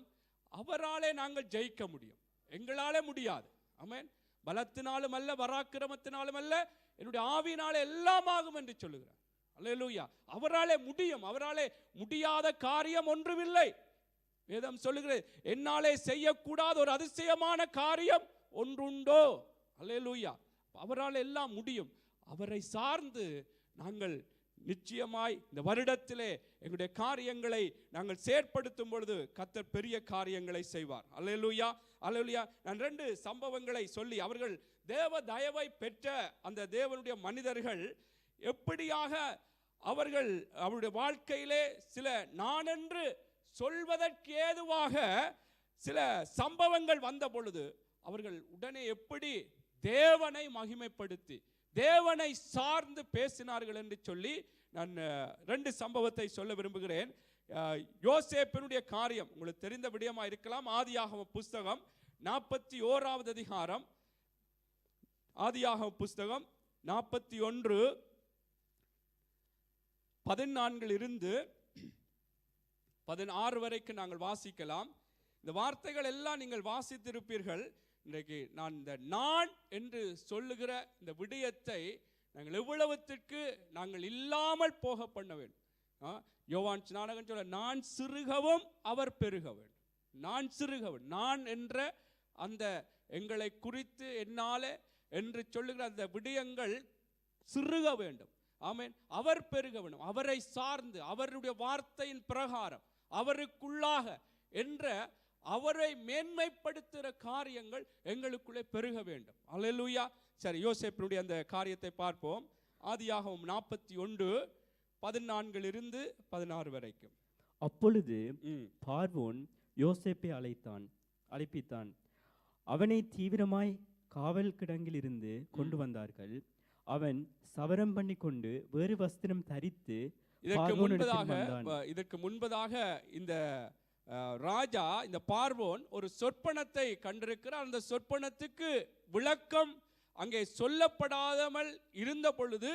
அவராலே நாங்கள் ஜெயிக்க முடியும், எங்களாலே முடியாது. ஆமென். பலத்தினாலும் அல்ல, பராக்கிரமத்தினாலும் அல்ல, என்னுடைய ஆவியினாலே எல்லாம் ஆகும் என்று சொல்லுகிறார். அல்லேலூயா. அவராலே முடியும், அவராலே முடியாத காரியம் ஒன்றுமில்லை. வேதம் சொல்லுகிறது, என்னாலே செய்யக்கூடாத ஒரு அதிசயமான காரியம் ஒன்றுண்டோ. அல்லேலூயா. அவரால் எல்லாம் முடியும். அவரை சார்ந்து நாங்கள் நிச்சயமாய் இந்த வருடத்திலே எங்களுடைய காரியங்களை நாங்கள் செயற்படுத்தும் பொழுது கர்த்தர் பெரிய காரியங்களை செய்வார். அல்லேலூயா, அல்லேலூயா. நான் 2 சம்பவங்களை சொல்லி, அவர்கள் தேவ தயவை பெற்ற அந்த தேவனுடைய மனிதர்கள் எப்படியாக அவருடைய வாழ்க்கையிலே சில நான் என்று சொல்வதற்கு ஏதுவாக சில சம்பவங்கள் வந்த பொழுது அவர்கள் உடனே எப்படி தேவனை மகிமைப்படுத்தி தேவனை சார்ந்து பேசினார்கள் என்று சொல்லி நான் 2 சம்பவத்தை சொல்ல விரும்புகிறேன். யோசேப்பினுடைய காரியம் உங்களுக்கு தெரிந்த விடயமா இருக்கலாம். ஆதியாகம புஸ்தகம் 41வது அதிகாரம், ஆதியாகம புஸ்தகம் 41:14 16 வரைக்கும் நாங்கள் வாசிக்கலாம். இந்த வார்த்தைகள் எல்லாம் நீங்கள் வாசித்திருப்பீர்கள். இன்றைக்கு நான் இந்த நான் என்று சொல்லுகிற இந்த விடயத்தை நாங்கள் எவ்வளவுத்திற்கு நாங்கள் இல்லாமல் போக பண்ண வேண்டும். யோவான் ஸ்நானகன் சொல்ல, நான் சிறுகவும் அவர் பெருக வேண்டும். நான் சிறுகவும், நான் என்ற அந்த எங்களை குறித்து என்னாலே என்று சொல்லுகிற அந்த விடயங்கள் சிறுக வேண்டும். ஆமென். அவர் பெருக வேண்டும், அவரை சார்ந்து அவருடைய வார்த்தையின் பிரகாரம் அவருக்குள்ளாக என்ற அவரை மேன்மைப்படுத்துகிற காரியங்கள் எங்களுக்குள்ளே பெருக வேண்டும். அல்லேலூயா. சரி, யோசேப்பினுடைய அந்த காரியத்தை பார்ப்போம். ஆதியாகமம் 41:14 வரைக்கும். அப்பொழுது பார்வோன் யோசேப்பை அழைப்பித்தான். அவனை தீவிரமாய் காவல் கிடங்கிலிருந்து கொண்டு வந்தார்கள். அவன் சவரம் பண்ணி கொண்டு வேறு வஸ்திரம் தரித்து இதற்கு முன்பதாக இந்த ராஜா இந்த பார்வோன் ஒரு சொற்பனத்தை கண்டிருக்கிறார். அந்த சொற்பனத்துக்கு விளக்கம் அங்கே சொல்லப்படாமல் இருந்த பொழுது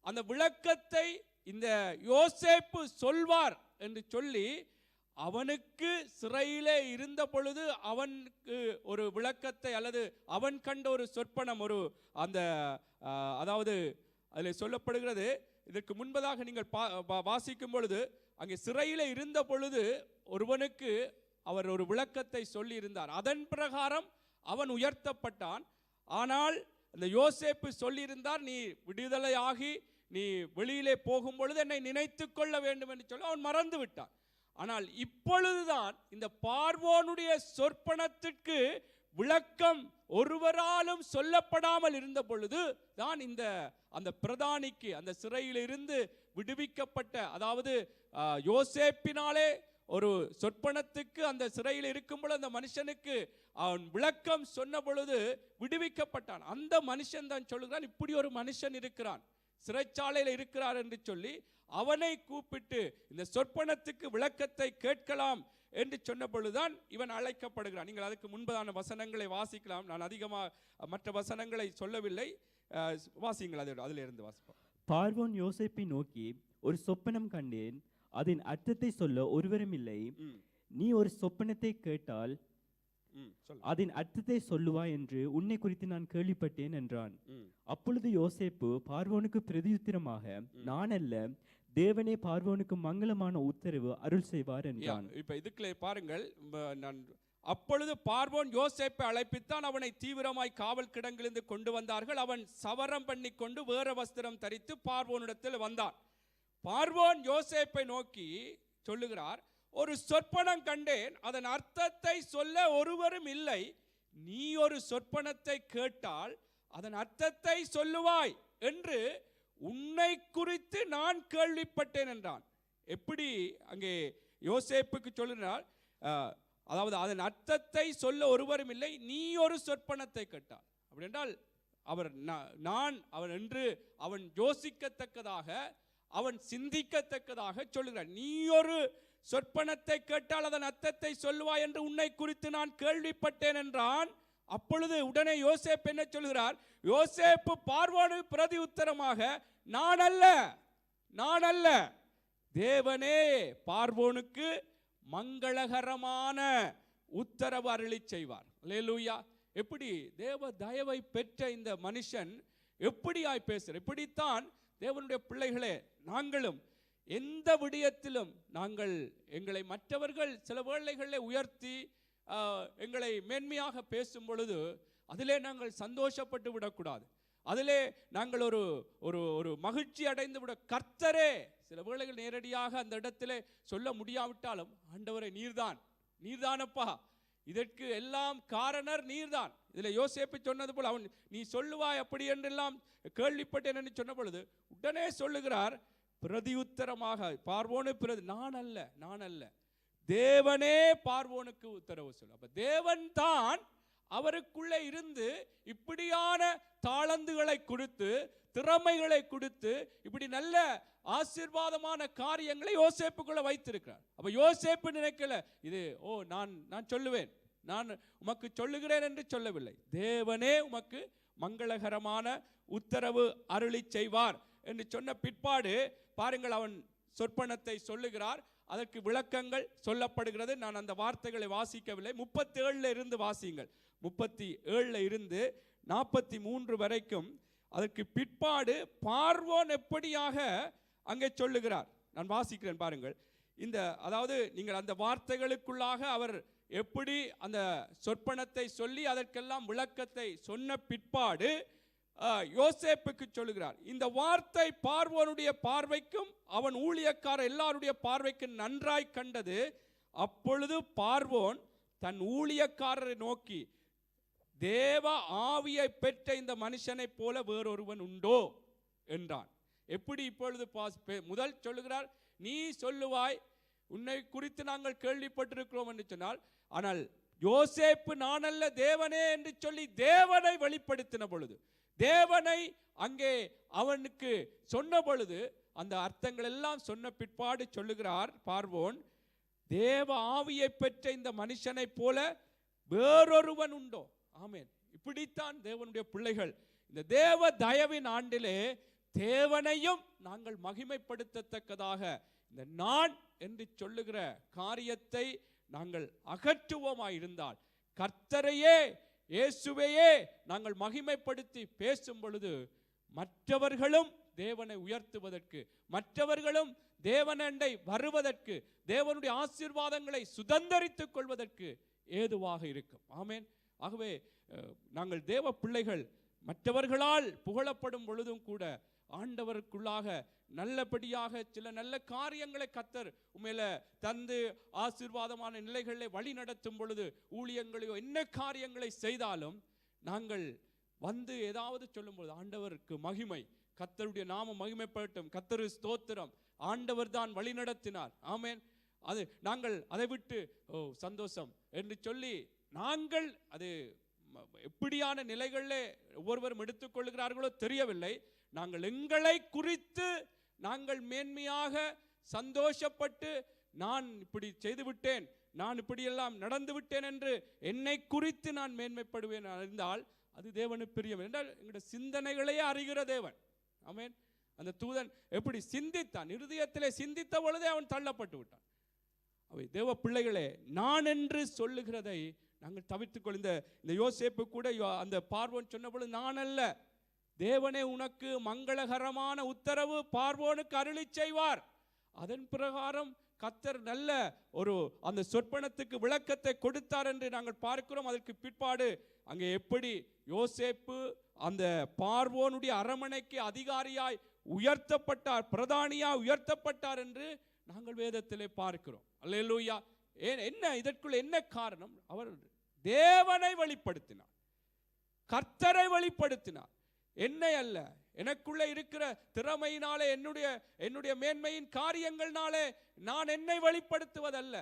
அந்த விளக்கத்தை இந்த யோசேப்பு சொல்வார் என்று சொல்லி அவனுக்கு சிறையிலே இருந்த பொழுது அவனுக்கு ஒரு விளக்கத்தை அல்லது அவன் கண்ட ஒரு சொற்பனம் ஒரு அந்த அதாவது அதில் சொல்லப்படுகிறது. இதற்கு முன்பதாக நீங்கள் வாசிக்கும் பொழுது அங்கே சிறையில் இருந்த பொழுது ஒருவனுக்கு அவர் ஒரு விளக்கத்தை சொல்லி இருந்தார். அதன் பிரகாரம் அவன் உயர்த்தப்பட்டான். ஆனால் அந்த யோசேப்பு சொல்லியிருந்தார், நீ விடுதலையாகி நீ வெளியிலே போகும் பொழுது என்னை நினைத்து கொள்ள வேண்டும் என்று சொல்லி அவன் மறந்து விட்டான். ஆனால் இப்பொழுதுதான் இந்த பார்வோனுடைய சொற்பனத்திற்கு விளக்கம் ஒருவராலும் சொல்லப்படாமல் இருந்த பொழுது தான் இந்த அந்த பிரதானிக்கு அந்த சிறையில் இருந்து விடுவிக்கப்பட்ட, அதாவது யோசேப்பினாலே ஒரு சொற்பனத்துக்கு அந்த சிறையில் இருக்கும் பொழுது அந்த மனுஷனுக்கு அவன் விளக்கம் சொன்ன பொழுது விடுவிக்கப்பட்டான். அந்த மனுஷன் தான் சொல்லுகிறான், இப்படி ஒரு மனுஷன் இருக்கிறான், சிறைச்சாலையில் இருக்கிறார் என்று சொல்லி அவனை கூப்பிட்டு இந்த சொற்பனத்துக்கு விளக்கத்தை கேட்கலாம் என்று சொன்ன பொழுதுதான் இவன் அழைக்கப்படுகிறான். நீங்கள் அதுக்கு முன்பதான வசனங்களை வாசிக்கலாம். நான் அதிகமாக மற்ற வசனங்களை சொல்லவில்லை, வாசிங்கள், அதில் இருந்து வாசிப்போம். பார்வோன் யோசேப்பை நோக்கி, ஒரு சொப்பனம் கண்டேன், அதன் அர்த்தத்தை சொல்ல ஒருவரும் இல்லை. நீ ஒரு சொப்பனத்தை கேட்டால் அதன் அர்த்தத்தை சொல்லுவாய் என்று உன்னை குறித்து நான் கேள்விப்பட்டேன் என்றான். அப்பொழுது யோசேப்பு பார்வோனுக்கு பிரதியுத்தரமாக, நான் அல்ல, தேவனே பார்வோனுக்கு மங்களமான உத்தரவு அருள் செய்வார் என்றான். இப்ப இதுக்குள்ளே பாருங்கள், அப்பொழுது பார்வோன் யோசேப்பை அழைப்பித்தான். அவனை தீவிரமாய் காவல் கிடங்கிலிருந்து கொண்டு வந்தார்கள். அவன் சவரம் பண்ணி கொண்டு வேற வஸ்திரம் தரித்து பார்வோனிடத்தில் வந்தான். பார்வோன் யோசேப்பை நோக்கி சொல்லுகிறார், ஒரு சொற்பனம் கண்டேன், அதன் அர்த்தத்தை சொல்ல ஒருவரும் இல்லை. நீ ஒரு சொற்பனத்தை கேட்டால் அதன் அர்த்தத்தை சொல்லுவாய் என்று உன்னை குறித்து நான் கேள்விப்பட்டேன் என்றான். எப்படி அங்கே யோசேப்புக்கு சொல்லுகிறார், அதாவது அதன் அர்த்தத்தை சொல்ல ஒருவரும் இல்லை, நீ ஒரு சொற்பனத்தை கேட்டால். அப்படி என்றால் அவர் அவன் என்று அவன் யோசிக்கத்தக்கதாக அவன் சிந்திக்கத்தக்கதாக சொல்லுகிறார். நீ ஒரு சொற்பனத்தை கேட்டால் அதன் அர்த்தத்தை சொல்லுவாய் என்று உன்னை குறித்து நான் கேள்விப்பட்டேன் என்றான். அப்பொழுது உடனே யோசேப்பு என்ன சொல்கிறார், யோசேப்பு பார்வோனுக்கு பிரதி உத்தரமாக, நான் அல்ல, நான் அல்ல, தேவனே பார்வோனுக்கு மங்களகரமான உத்தரவு அருளி செய்வார். அல்லேலூயா. எப்படி தேவ தயவை பெற்ற இந்த மனுஷன் எப்படியாய் பேசுற. இப்படித்தான் தேவனுடைய பிள்ளைகளே, நாங்களும் எந்த விடயத்திலும் நாங்கள் எங்களை மற்றவர்கள் சில வேளைகளில் உயர்த்தி எங்களை மேன்மையாக பேசும் பொழுது அதிலே நாங்கள் சந்தோஷப்பட்டு விடக்கூடாது. அதிலே நாங்கள் ஒரு ஒரு ஒரு மகிழ்ச்சி அடைந்து விட, கர்த்தரே சில வேளைகள் நேரடியாக அந்த இடத்திலே சொல்ல முடியாவிட்டாலும், ஆண்டவரே நீர்தான், நீர்தானப்பா, இதற்கு எல்லாம் காரணர் நீர்தான். இதில் யோசேப்பு சொன்னது போல் அவன் நீ சொல்லுவாய் அப்படி என்றெல்லாம் கேள்விப்பட்டேன் என்று சொன்ன பொழுது உடனே சொல்லுகிறார் பிரதியுத்தரமாக, பார்வோனு நான் அல்ல, நான் அல்ல, தேவனே பார்வோனுக்கு உத்தரவு சொல்ல. அப்ப தேவன் தான் அவருக்குள்ளே இருந்து இப்படியான தாளந்துகளை கொடுத்து, திறமைகளை கொடுத்து, இப்படி நல்ல ஆசீர்வாதமான காரியங்களை யோசேப்புக்குள்ள வைத்திருக்கிறார். அப்ப யோசேப்பு நினைக்கல இது நான் சொல்லுவேன், நான் உமக்கு சொல்லுகிறேன் என்று சொல்லவில்லை. தேவனே உமக்கு மங்களகரமான உத்தரவு அருளி செய்வார் என்று சொன்ன பிற்பாடு பாருங்கள், அவன் சொற்பனத்தை சொல்லுகிறார், அதற்கு விளக்கங்கள் சொல்லப்படுகிறது. நான் அந்த வார்த்தைகளை வாசிக்கவில்லை. 37 இருந்து வாசியுங்கள். 37 இருந்து 43 வரைக்கும். அதற்கு பிற்பாடு பார்வோன் எப்படியாக அங்கே சொல்லுகிறார், நான் வாசிக்கிறேன் பாருங்கள். அதாவது நீங்கள் அந்த வார்த்தைகளுக்குள்ளாக அவர் எப்படி அந்த சொற்பனத்தை சொல்லி அதற்கெல்லாம் விளக்கத்தை சொன்ன பிற்பாடு யோசேப்புக்கு சொல்லுகிறார், இந்த வார்த்தை பார்வோனுடைய பார்வைக்கும் அவன் ஊழியக்கார எல்லாருடைய பார்வைக்கும் நன்றாய் கண்டது. அப்பொழுது பார்வோன் தன் ஊழியக்காரரை நோக்கி, தேவ ஆவியை பெற்ற இந்த மனுஷனை போல வேறொருவன் உண்டோ என்றான். எப்படி இப்பொழுது முதல் சொல்லுகிறார், நீ சொல்லுவாய், உன்னை குறித்து நாங்கள் கேள்விப்பட்டிருக்கிறோம் என்று சொன்னால், ஆனால் யோசேப்பு நான் அல்ல தேவனே என்று சொல்லி தேவனை வெளிப்படுத்தின பொழுது, தேவனை அங்கே அவனுக்கு சொன்ன பொழுது, அந்த அர்த்தங்கள் எல்லாம் சொன்ன பிற்பாடு சொல்லுகிறார் பார்வோன், தேவ ஆவியை பெற்ற இந்த மனுஷனை போல வேறொருவன் உண்டோ? ஆமென். இப்படித்தான் தேவனுடைய பிள்ளைகள் இந்த தேவ தயவின் ஆண்டிலே தேவனையும் நாங்கள் மகிமைப்படுத்தத்தக்கதாக இந்த நான் என்று சொல்லுகிற காரியத்தை நாங்கள் அகற்றுவோமாயிருந்தால், கர்த்தரையே இயேசுவையே நாங்கள் மகிமைப்படுத்தி பேசும் பொழுது மற்றவர்களும் தேவனை உயர்த்துவதற்கு, மற்றவர்களும் தேவனண்டை வருவதற்கு, தேவனுடைய ஆசீர்வாதங்களை சுதந்தரித்துக் கொள்வதற்கு ஏதுவாக இருக்கும். ஆமென். ஆகவே நாங்கள் தேவ பிள்ளைகள் மற்றவர்களால் புகழப்படும் பொழுதும் கூட ஆண்டவருக்குள்ளாக நல்லபடியாக சில நல்ல காரியங்களை கர்த்தர் உண்மையில தந்து ஆசீர்வாதமான நிலைகளை வழி நடத்தும் பொழுது, ஊழியங்களையோ என்ன காரியங்களை செய்தாலும் நாங்கள் வந்து ஏதாவது சொல்லும் பொழுது ஆண்டவருக்கு மகிமை, கர்த்தருடைய நாமம் மகிமைப்படட்டும், கர்த்தரு ஸ்தோத்திரம், ஆண்டவர் தான் வழி நடத்தினார். ஆமென். அது நாங்கள் அதை விட்டு ஓ சந்தோஷம் என்று சொல்லி நாங்கள் அது எப்படியான நிலைகளிலே ஒவ்வொருவரும் எடுத்துக்கொள்கிறார்களோ தெரியவில்லை. நாங்கள் எங்களை குறித்து நாங்கள் மேன்மையாக சந்தோஷப்பட்டு நான் இப்படி செய்து விட்டேன், நான் இப்படியெல்லாம் நடந்து விட்டேன் என்று என்னை குறித்து நான் மேன்மைப்படுவேன் அறிந்தால் அது தேவனுக்கு பிரியம். என்றால் எங்களுடைய சிந்தனைகளையே அறிகிற தேவன். ஆமென். அந்த தூதன் எப்படி சிந்தித்தான், இருதயத்திலே சிந்தித்த பொழுதே அவன் தள்ளப்பட்டு விட்டான். அவை தேவ பிள்ளைகளே, நான் என்று சொல்லுகிறதை நாங்கள் தவிர்த்துக்கொள். இந்த யோசேப்பு கூட அந்த பார்வோன் சொன்ன பொழுது நான் அல்ல, தேவனே உனக்கு மங்களகரமான உத்தரவு பார்வோனுக்கு அருளி செய்வார். அதன் பிரகாரம் கர்த்தர் நல்ல ஒரு அந்த சொற்பனத்துக்கு விளக்கத்தை கொடுத்தார் என்று நாங்கள் பார்க்கிறோம். அதற்கு பிற்பாடு அங்கே எப்படி யோசேப்பு அந்த பார்வோனுடைய அரமனைக்கு அதிகாரியாய் உயர்த்தப்பட்டார், பிரதானியாய் உயர்த்தப்பட்டார் என்று நாங்கள் வேதத்திலே பார்க்கிறோம். அல்லேலூயா. என்ன இதற்குள்ள என்ன காரணம்? அவர் தேவனை வெளிப்படுத்தினார், கர்த்தரை வெளிப்படுத்தினார். என்னை அல்ல, எனக்குள்ள இருக்கிற திறமையினாலே, என்னுடைய மேன்மையின் காரியங்கள்னாலே நான் என்னை வெளிப்படுத்துவதல்ல.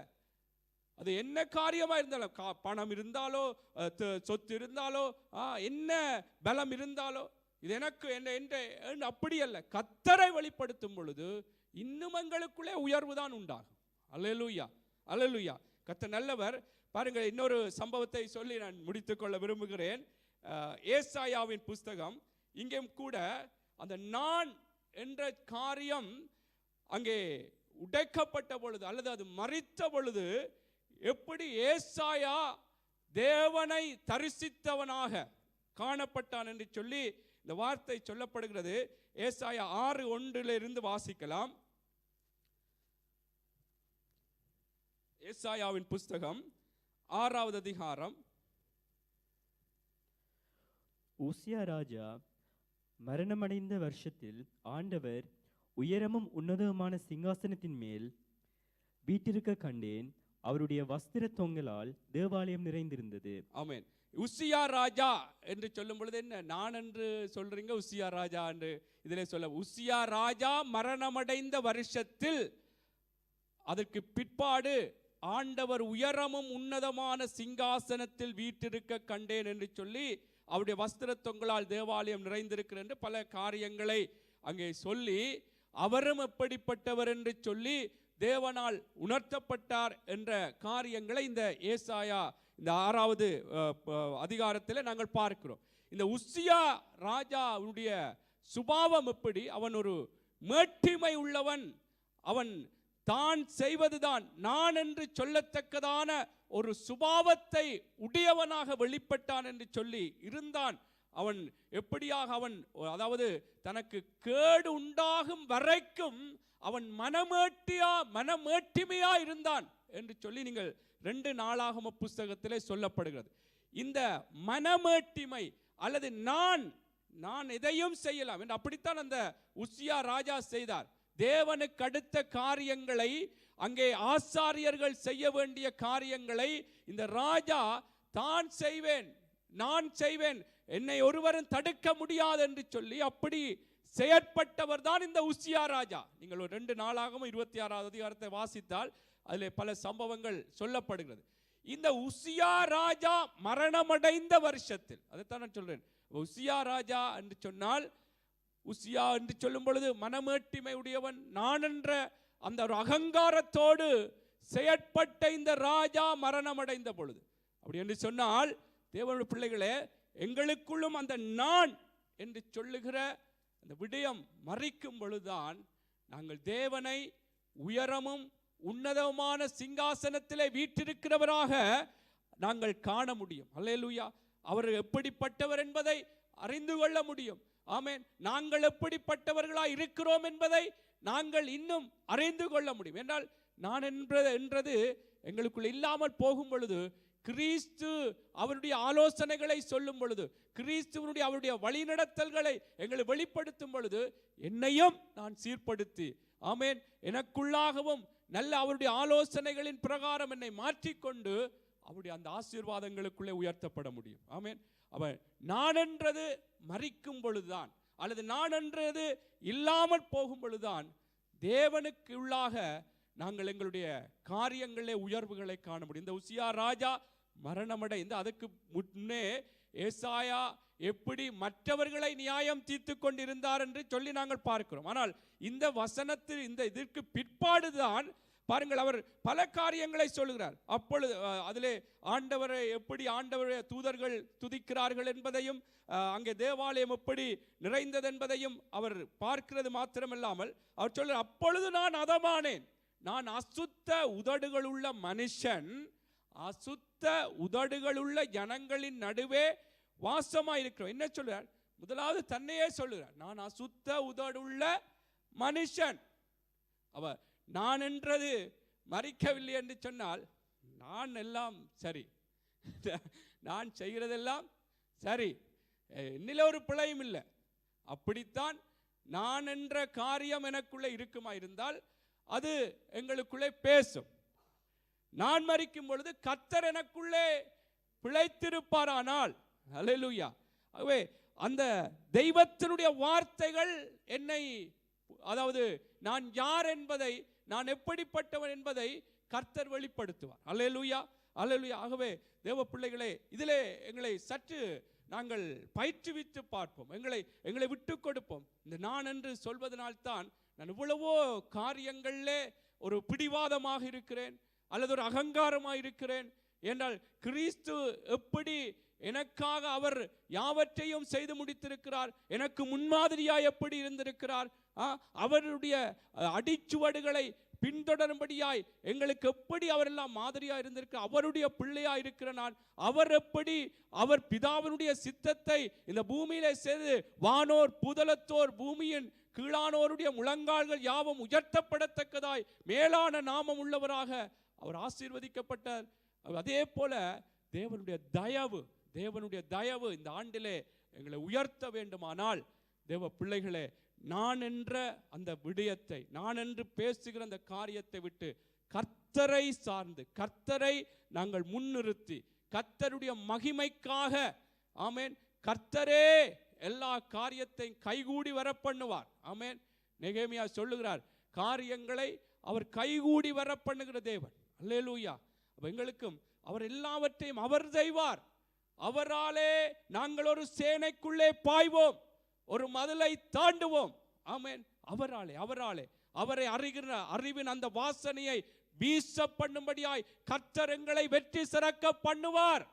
அது என்ன காரியமா இருந்தாலும், பணம் இருந்தாலோ, சொத்து இருந்தாலோ, என்ன பலம் இருந்தாலோ, இது எனக்கு என்ன அப்படி அல்ல. கர்த்தரை வெளிப்படுத்தும் பொழுது இன்னும் எங்களுக்குள்ளே உயர்வு தான் உண்டாகும். அல்லேலூயா, அல்லேலூயா. கர்த்தர் நல்லவர். பாருங்கள், இன்னொரு சம்பவத்தை சொல்லி நான் முடித்துக்கொள்ள விரும்புகிறேன். ஏசாயாவின் புஸ்தகம், இங்கே கூட அந்த நான் என்ற காரியம் அங்கே உடைக்கப்பட்ட பொழுது அல்லது அது மரித்த பொழுது எப்படி ஏசாயா தேவனை தரிசித்தவனாக காணப்பட்டான் என்று சொல்லி இந்த வார்த்தை சொல்லப்படுகிறது. ஏசாயா 6:1 வாசிக்கலாம். ஏசாயாவின் புஸ்தகம் 6வது அதிகாரம். உசியா ராஜா மரணமடைந்த வருஷத்தில் ஆண்டவர் உயரமும் உன்னதமான சிங்காசனத்தின் மேல் வீட்டிருக்க கண்டேன். அவருடைய வஸ்திர தொங்கலால் தேவாலயம் நிறைந்திருந்தது. ஆமென். உசியா ராஜா என்று சொல்லும் பொழுது என்ன நான் என்று சொல்றீங்க, உசியா ராஜா என்று இதிலே சொல்ல. உசியா ராஜா மரணமடைந்த வருஷத்தில் அதற்கு பிற்பாடு ஆண்டவர் உயரமும் உன்னதமான சிங்காசனத்தில் வீற்றிருக்க கண்டேன் என்று சொல்லி அவருடைய வஸ்திர தொங்கலால் தேவாலயம் நிறைந்திருக்கிறது என்று பல காரியங்களை அங்கே சொல்லி அவரும் எப்படிப்பட்டவர் என்று சொல்லி தேவனால் உணர்த்தப்பட்டார் என்ற காரியங்களை இந்த ஏசாயா இந்த 6வது அதிகாரத்தில் நாங்கள் பார்க்கிறோம். இந்த உசியா ராஜாவுடைய சுபாவம் எப்படி? அவன் ஒரு மேட்டிமை உள்ளவன். அவன் தான் செய்வதுதான் நான் என்று சொல்லத்தக்கதான ஒரு சுபாவத்தை உடையவனாக வெளிப்பட்டான் என்று சொல்லி இருந்தான். அவன் எப்படியாக அவன் அதாவது தனக்கு கேடு உண்டாகும் வரைக்கும் அவன் மனமேட்டிமையா இருந்தான் என்று சொல்லி நீங்கள் 2 நாளாகம புஸ்தகத்திலே சொல்லப்படுகிறது. இந்த மனமேட்டிமை அல்லது நான் எதையும் செய்யலாம் என்று அப்படித்தான் அந்த உசியா ராஜா செய்தார். தேவனுக்கு அடுத்த காரியங்களை, அங்கே ஆசாரியர்கள் செய்ய வேண்டிய காரியங்களை இந்த ராஜா தான் செய்வேன், நான் செய்வேன், என்னை ஒருவரும் தடுக்க முடியாது என்று சொல்லி அப்படி செயற்பட்டவர் தான் இந்த உசியா ராஜா. நீங்கள் 2 நாளாகவும் 26வது அதிகாரத்தை வாசித்தால் அதில் பல சம்பவங்கள் சொல்லப்படுகிறது. இந்த உசியா ராஜா மரணமடைந்த வருஷத்தில், அதைத்தான் நான் சொல்றேன். உசியா ராஜா என்று சொன்னால், உசியா என்று சொல்லும் பொழுது மனமேட்டிமை உடையவன், நான் என்ற அந்த ஒரு அகங்காரத்தோடு செயற்பட்ட இந்த ராஜா மரணமடைந்த பொழுது. அப்படி என்று சொன்னால் தேவனுடைய பிள்ளைகளே, எங்களுக்குள்ளும் அந்த நான் என்று சொல்லுகிற அந்த விடயம் மறிக்கும் பொழுதுதான் நாங்கள் தேவனை உயரமும் உன்னதமான சிங்காசனத்திலே வீற்றிருக்கிறவராக நாங்கள் காண முடியும். அல்லேலூயா. அவர் எப்படிப்பட்டவர் என்பதை அறிந்து கொள்ள முடியும். ஆமென். நாங்கள் எப்படிப்பட்டவர்களாய் இருக்கிறோம் என்பதை நாங்கள் இன்னும் அறிந்து கொள்ள முடியும். என்றால் நான் என்றது எங்களுக்குள்ள இல்லாமல் போகும் பொழுது, கிறிஸ்து அவருடைய ஆலோசனைகளை சொல்லும் பொழுது, கிறிஸ்துவனுடைய அவருடைய வழிநடத்தல்களை எங்களை வெளிப்படுத்தும் பொழுது, என்னையும் நான் சீர்படுத்தி, ஆமென், எனக்குள்ளாகவும் நல்ல அவருடைய ஆலோசனைகளின் பிரகாரம் என்னை மாற்றிக்கொண்டு அவருடைய அந்த ஆசீர்வாதங்களுக்குள்ளே உயர்த்தப்பட முடியும். ஆமென். அவன் நான் என்றது மறிக்கும் பொழுதுதான், அல்லது நான் என்றது இல்லாமல் போகும் பொழுதுதான் தேவனுக்கு உள்ளாக நாங்கள் எங்களுடைய காரியங்களே உயர்வுகளை காண முடியும். இந்த உசியா ராஜா மரணமடைந்து அதுக்கு முன்னே ஏசாயா எப்படி மற்றவர்களை நியாயம் தீர்த்து கொண்டிருந்தார் என்று சொல்லி நாங்கள் பார்க்கிறோம். ஆனால் இந்த வசனத்தில் இந்த இதற்கு பிற்பாடுதான் பாருங்கள், அவர் பல காரியங்களை சொல்லுகிறார். அப்பொழுது அதிலே ஆண்டவரை எப்படி ஆண்டவரை தூதர்கள் துதிக்கிறார்கள் என்பதையும், அங்கே தேவாலயம் எப்படி நிறைந்தது என்பதையும் அவர் பார்க்கிறது மாத்திரமில்லாமல் அவர் சொல்றார், அப்பொழுது நான் அதமானேன், நான் அசுத்த உதடுகளுள்ள மனுஷன், அசுத்த உதடுகளுள்ள ஜனங்களின் நடுவே வாசமாயிருக்கிறோம். என்ன சொல்றார்? முதலாவது தன்னையே சொல்லுகிறார், நான் அசுத்த உதடுள்ள மனுஷன். அவர் நான் என்றது மறிக்கவில்லை என்று சொன்னால், நான் எல்லாம் சரி, நான் செய்கிறதெல்லாம் சரி, என்னில ஒரு பிழையும் இல்லை, அப்படித்தான் நான் என்ற காரியம் எனக்குள்ளே இருக்குமா இருந்தால் அது எங்களுக்குள்ளே பேசும். நான் மரிக்கும் பொழுது கர்த்தர் எனக்குள்ளே பிழைத்திருப்பாரானால், அல்லேலூயா, ஆகவே அந்த தெய்வத்தினுடைய வார்த்தைகள் என்னை, அதாவது நான் யார் என்பதை, நான் எப்படிப்பட்டவன் என்பதை கர்த்தர் வெளிப்படுத்துவார். அல்லேலூயா, அல்லேலூயா. ஆகவே தேவ பிள்ளைகளே, இதிலே எங்களை சற்று நாங்கள் பயிற்றுவித்து பார்ப்போம், எங்களை விட்டு கொடுப்போம். இந்த நான் என்று சொல்வதனால்தான் நான் இவ்வளவோ காரியங்களிலே ஒரு பிடிவாதமாக இருக்கிறேன், அல்லது ஒரு அகங்காரமாக இருக்கிறேன். என்றால் கிறிஸ்து எப்படி எனக்காக அவர் யாவற்றையும் செய்து முடித்திருக்கிறார், எனக்கு முன்மாதிரியாய் எப்படி இருந்திருக்கிறார், அவருடைய அடிச்சுவடுகளை பின்தொடரும்படியாய் எங்களுக்கு எப்படி அவரெல்லாம் மாதிரியாக இருந்திருக்கிறார், அவருடைய பிள்ளையாக இருக்கிற நான், அவர் எப்படி அவர் பிதாவினுடைய சித்தத்தை இந்த பூமியிலே செய்து வானோர் புதலத்தோர் பூமியின் கீழானோருடைய முழங்கால்கள் யாவும் உயர்த்தப்படத்தக்கதாய் மேலான நாமம் உள்ளவராக அவர் ஆசீர்வதிக்கப்பட்டார். அதே போல தேவனுடைய தயவு இந்த ஆண்டிலே எங்களை உயர்த்த வேண்டுமானால், தேவ பிள்ளைகளே, நான் என்ற அந்த விடயத்தை, நான் என்று பேசுகிற அந்த காரியத்தை விட்டு கர்த்தரை சார்ந்து, கர்த்தரை நாங்கள் முன்னிறுத்தி, கர்த்தருடைய மகிமைக்காக, ஆமென், கர்த்தரே எல்லா காரியத்தையும் கைகூடி வர பண்ணுவார். ஆமென். நெகேமியா சொல்லுகிறார், காரியங்களை அவர் கைகூடி வர பண்ணுகிற தேவன். அல்லேலூயா. எங்களுக்கும் அவர் எல்லாவற்றையும் அவர் செய்வார். அவராலே நாங்கள் ஒரு சேனைக்குள்ளே பாய்வோம், ஒரு மதிலை தாண்டுவோம். ஆமென். அவராலே அவரை அறிகிற அறிவின் அந்த வாசனையை வீச பண்ணும்படியாய் கர்த்தர் எங்களை வெற்றி சிறக்க பண்ணுவார்.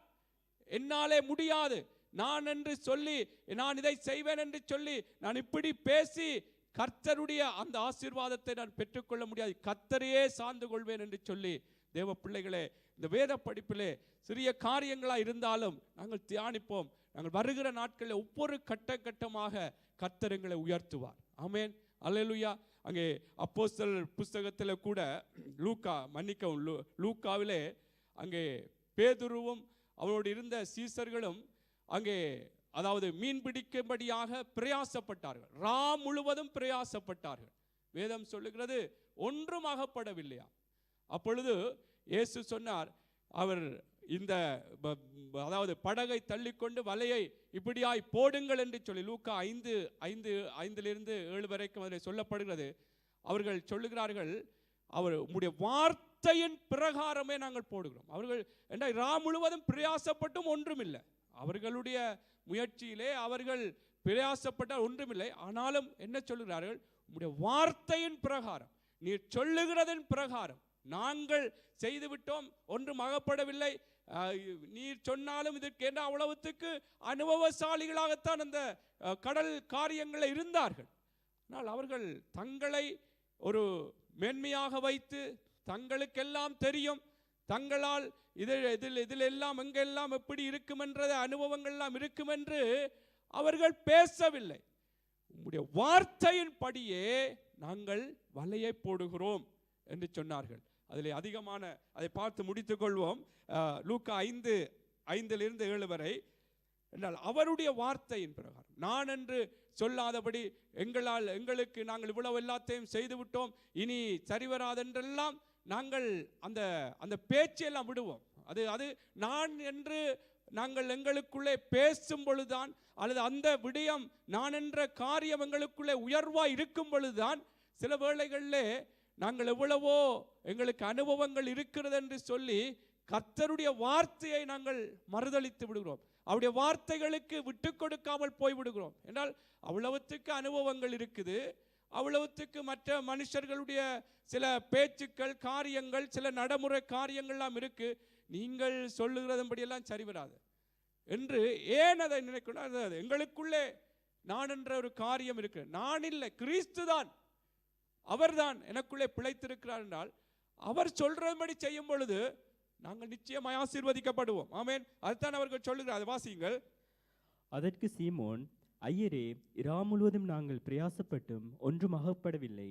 என்னாலே முடியாது, நான் என்று சொல்லி, நான் இதை செய்வேன் என்று சொல்லி, நான் இப்படி பேசி கர்த்தருடைய அந்த ஆசீர்வாதத்தை நான் பெற்றுக்கொள்ள முடியாது. கர்த்தரையே சார்ந்து கொள்வேன் என்று சொல்லி, தேவ பிள்ளைகளே, இந்த வேத படிப்பிலே சிறிய காரியங்களாக இருந்தாலும் நாங்கள் தியானிப்போம். நாங்கள் வருகிற நாட்களில் ஒவ்வொரு கட்டமாக கர்த்தர் எங்களை உயர்த்துவார். ஆமென். அல்லேலூயா. அங்கே அப்போஸ்தலர் புஸ்தகத்தில் கூட லூக்காவிலே அங்கே பேதுருவும் அவரோடு இருந்த சீசர்களும் அங்கே, அதாவது மீன் பிடிக்கும்படியாக பிரயாசப்பட்டார்கள். முழுவதும் பிரயாசப்பட்டார்கள். வேதம் சொல்லுகிறது ஒன்றும் அகப்படவில்லையா. அப்பொழுது இயேசு சொன்னார், அவர் இந்த, அதாவது படகை தள்ளிக்கொண்டு வலையை இப்படியாய் போடுங்கள் என்று சொல்லி, லூக்கா 5:5-7 வரைக்கும் அதில் சொல்லப்படுகிறது. அவர்கள் சொல்லுகிறார்கள், அவர் உம்முடைய வார்த்தையின் பிரகாரமே நாங்கள் போடுகிறோம். அவர்கள் என்ன முழுவதும் பிரயாசப்பட்டும் ஒன்றுமில்லை. அவர்களுடைய முயற்சியிலே அவர்கள் பிரயாசப்பட்டால் ஒன்றுமில்லை. ஆனாலும் என்ன சொல்லுகிறார்கள்? உம்முடைய வார்த்தையின் பிரகாரம், நீர் சொல்லுகிறதின் பிரகாரம் நாங்கள் செய்துவிட்டோம், ஒன்றும் அகப்படவில்லை, நீர் சொன்னாலும் இதற்கு என்ன அவ்வளவுத்துக்கு அனுபவசாலிகளாகத்தான் அந்த கடல் காரியங்களில் இருந்தார்கள். ஆனால் அவர்கள் தங்களை ஒரு மேன்மையாக வைத்து தங்களுக்கெல்லாம் தெரியும், தங்களால் இதில் எல்லாம் எங்கெல்லாம் எப்படி இருக்கும் என்ற அனுபவங்கள்லாம் இருக்கும் என்று அவர்கள் பேசவில்லை. உம்முடைய வார்த்தையின் படியே நாங்கள் வலையை போடுகிறோம் என்று சொன்னார்கள். அதில் அதிகமான அதை பார்த்து முடித்துக் கொள்வோம். லூக்கா 5:5-7 வரை என்றால் அவருடைய வார்த்தையின் பிரகாரம், நான் என்று சொல்லாதபடி எங்களுக்கு நாங்கள் இவ்வளவு எல்லாத்தையும் செய்து விட்டோம், இனி சரிவராதென்றெல்லாம் நாங்கள் அந்த பேச்செல்லாம் விடுவோம். அது நான் என்று நாங்கள் எங்களுக்குள்ளே பேசும் பொழுதுதான், அல்லது அந்த விடயம் நான் என்ற காரியம் எங்களுக்குள்ளே உயர்வாய் இருக்கும் பொழுதுதான் சில வேளைகளிலே நாங்கள் எவ்வளவோ எங்களுக்கு அனுபவங்கள் இருக்கிறது என்று சொல்லி கர்த்தருடைய வார்த்தையை நாங்கள் மறுதலித்து விடுகிறோம். அவருடைய வார்த்தைகளுக்கு விட்டு கொடுக்காமல் போய்விடுகிறோம். என்றால் அவ்வளவுத்துக்கு அனுபவங்கள் இருக்குது, அவ்வளவுத்துக்கு மற்ற மனுஷர்களுடைய சில பேச்சுக்கள், காரியங்கள், சில நடைமுறை காரியங்கள்லாம் இருக்கு, நீங்கள் சொல்லுகிறதன்படியெல்லாம் சரி வராது என்று ஏன் அதை நினைக்கணும்? எங்களுக்குள்ளே நான் என்ற ஒரு காரியம் இருக்கு. நான் இல்லை, கிறிஸ்து தான், அவர்தான் எனக்குள்ளே பிழைத்திருக்கிறார் என்றால் அவர் சொல்றபடி செய்யும் பொழுது நாங்கள் நிச்சயமாய் ஆசீர்வதிக்கப்படுவோம். ஆமென். அதுதான் அவர்கள் சொல்லுகிறார். அதை வாசியுங்கள். அதற்கு சீமோன், ஐயரே, இரா முழுவதும் நாங்கள் பிரயாசப்பட்டும் ஒன்றும் அகப்படவில்லை,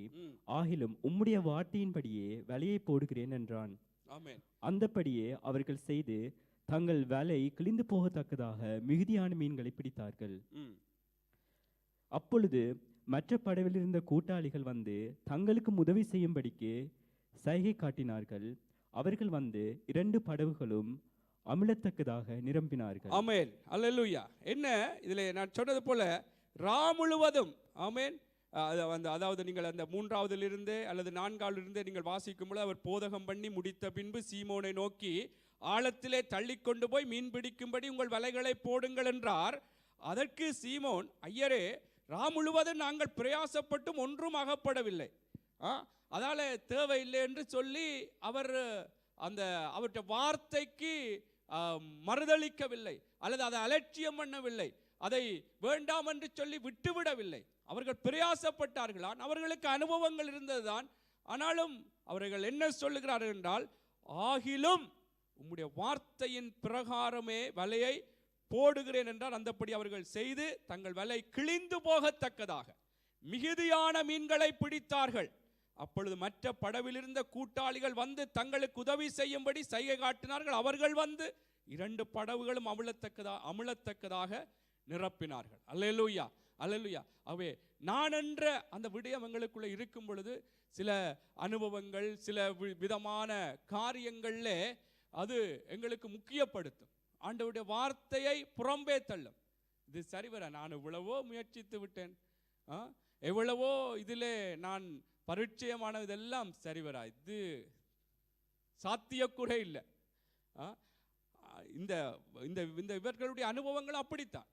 ஆகிலும் உம்முடைய வார்த்தையின்படியே வலையை போடுகிறேன் என்றான். ஆமென். அந்தபடியே அவர்கள் செய்து தங்கள் வலை கிழிந்து போகத்தக்கதாக மிகுதியான மீன்களை பிடித்தார்கள். அப்பொழுது மற்ற படவில் இருந்த கூட்டாளிகள் வந்து தங்களுக்கு உதவி செய்யும்படிக்கு சைகை காட்டினார்கள். அவர்கள் வந்து 2 படகுகளும் அமிழத்தக்கதாக நிரம்பினார்கள். ஆமென். அல்லேலூயா. என்ன இதில் நான் சொன்னது போல ரா முழுவதும், ஆமென், அதாவது நீங்கள் அந்த 3ஆவதிலிருந்து அல்லது 4ஆவதிலிருந்து நீங்கள் வாசிக்கும் பொழுது அவர் போதகம் பண்ணி முடித்த பின்பு சீமோனை நோக்கி, ஆழத்திலே தள்ளிக்கொண்டு போய் மீன் பிடிக்கும்படி உங்கள் வலைகளை போடுங்கள் என்றார். அதற்கு சீமோன், ஐயரே, ரா முழுவதும் நாங்கள் பிரயாசப்பட்டும் ஒன்றும் அகப்படவில்லை, அதால தேவையில்லை என்று சொல்லி அவர் அவருடைய வார்த்தைக்கு மறுதளிக்கவில்லை, அல்லது அதை அலட்சியம் பண்ணவில்லை, அதை வேண்டாம் என்று சொல்லி விட்டுவிடவில்லை. அவர்கள் பிரயாசப்பட்டார்களான், அவர்களுக்கு அனுபவங்கள் இருந்ததுதான். ஆனாலும் அவர்கள் என்ன சொல்லுகிறார்கள் என்றால், ஆகிலும் உம்முடைய வார்த்தையின் பிரகாரமே வலையை போடுகிறேன் என்றால் அந்தப்படி அவர்கள் செய்து தங்கள் வலை கிழிந்து போகத்தக்கதாக மிகுதியான மீன்களை பிடித்தார்கள். அப்பொழுது மற்ற படவில் இருந்த கூட்டாளிகள் வந்து தங்களுக்கு உதவி செய்யும்படி சைகை காட்டினார்கள். அவர்கள் வந்து 2 படகுகளும் அமிழத்தக்கதாக நிரப்பினார்கள். அல்லேலூயா, அல்லேலூயா. ஆகவே நான் என்ற அந்த விடயம் எங்களுக்குள்ள இருக்கும் பொழுது சில அனுபவங்கள், சில விதமான காரியங்கள்ல அது எங்களுக்கு முக்கியப்படுத்தும். ஆண்டவருடைய வார்த்தையை புறம்பே தள்ளும். இது சரிவர, நான் எவ்வளவோ முயற்சித்து விட்டேன், எவ்வளவோ இதிலே நான் பரிச்சயமான இதெல்லாம் சரிவரா, இது சாத்தியக்கூட இல்லை. இந்த இவர்களுடைய அனுபவங்கள் அப்படித்தான்.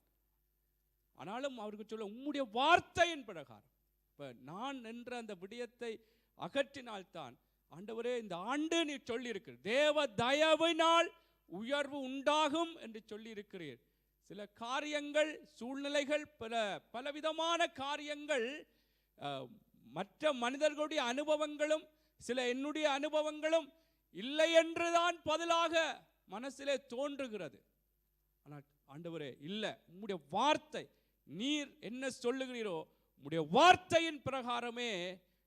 ஆனாலும் அவருக்கு சொல்ல, உம்முடைய வார்த்தையின் பிரகாரம் இப்ப நான் என்ற அந்த விடயத்தை அகற்றினால்தான், ஆண்டவரே இந்த ஆண்டு நீ சொல்லி இருக்கிற தேவ தயவினால் உயர்வு உண்டாகும் என்று சொல்லி இருக்கிறீர். சில காரியங்கள், சூழ்நிலைகள், பலவிதமான காரியங்கள், மற்ற மனிதர்களுடைய அனுபவங்களும் சில என்னுடைய அனுபவங்களும் இல்லை என்றுதான் பதிலாக மனசிலே தோன்றுகிறது. ஆனால் ஆண்டவரே இல்லை, உம்முடைய வார்த்தை, நீர் என்ன சொல்லுகிறீரோ உம்முடைய வார்த்தையின் பிரகாரமே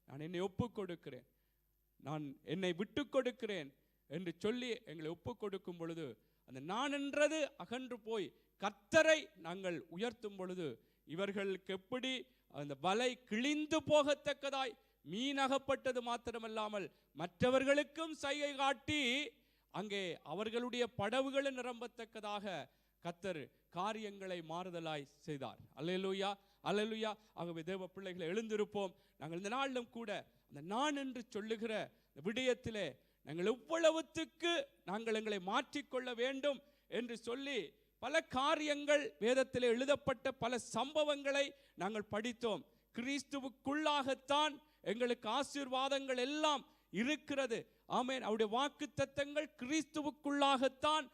நான் என்னை ஒப்புக் கொடுக்கிறேன், நான் என்னை விட்டு கொடுக்கிறேன் என்று சொல்லி எங்களை ஒப்புக் கொடுக்கும் பொழுது அந்த நான் என்றது அகன்று போய் கர்த்தரை நாங்கள் உயர்த்தும் பொழுது இவர்களுக்கு எப்படி அந்த வலை கிழிந்து போகத்தக்கதாய் மீனகப்பட்டது மாத்திரமல்லாமல் மற்றவர்களுக்கும் சைகை காட்டி அங்கே அவர்களுடைய படகுகளை நிரம்பத்தக்கதாக கர்த்தர் காரியங்களை மாறுதலாய் செய்தார். அல்லேலூயா, அல்லேலூயா. ஆகவே தேவ பிள்ளைகளை எழுந்திருப்போம். நாங்கள் இந்த நாளிலும் கூட அந்த நான் என்று சொல்லுகிற விடயத்திலே நாங்கள் எவ்வளவுத்துக்கு நாங்கள் எங்களை மாற்றிக்கொள்ள வேண்டும் என்று சொல்லி பல காரியங்கள், வேதத்திலே எழுதப்பட்ட பல சம்பவங்களை நாங்கள் படித்தோம். கிறிஸ்துவுக்குள்ளாகத்தான் எங்களுக்கு ஆசீர்வாதங்கள் எல்லாம் இருக்கிறது. ஆமென். அவருடைய வாக்குத்தத்தங்கள் கிறிஸ்துவுக்குள்ளாகத்தான்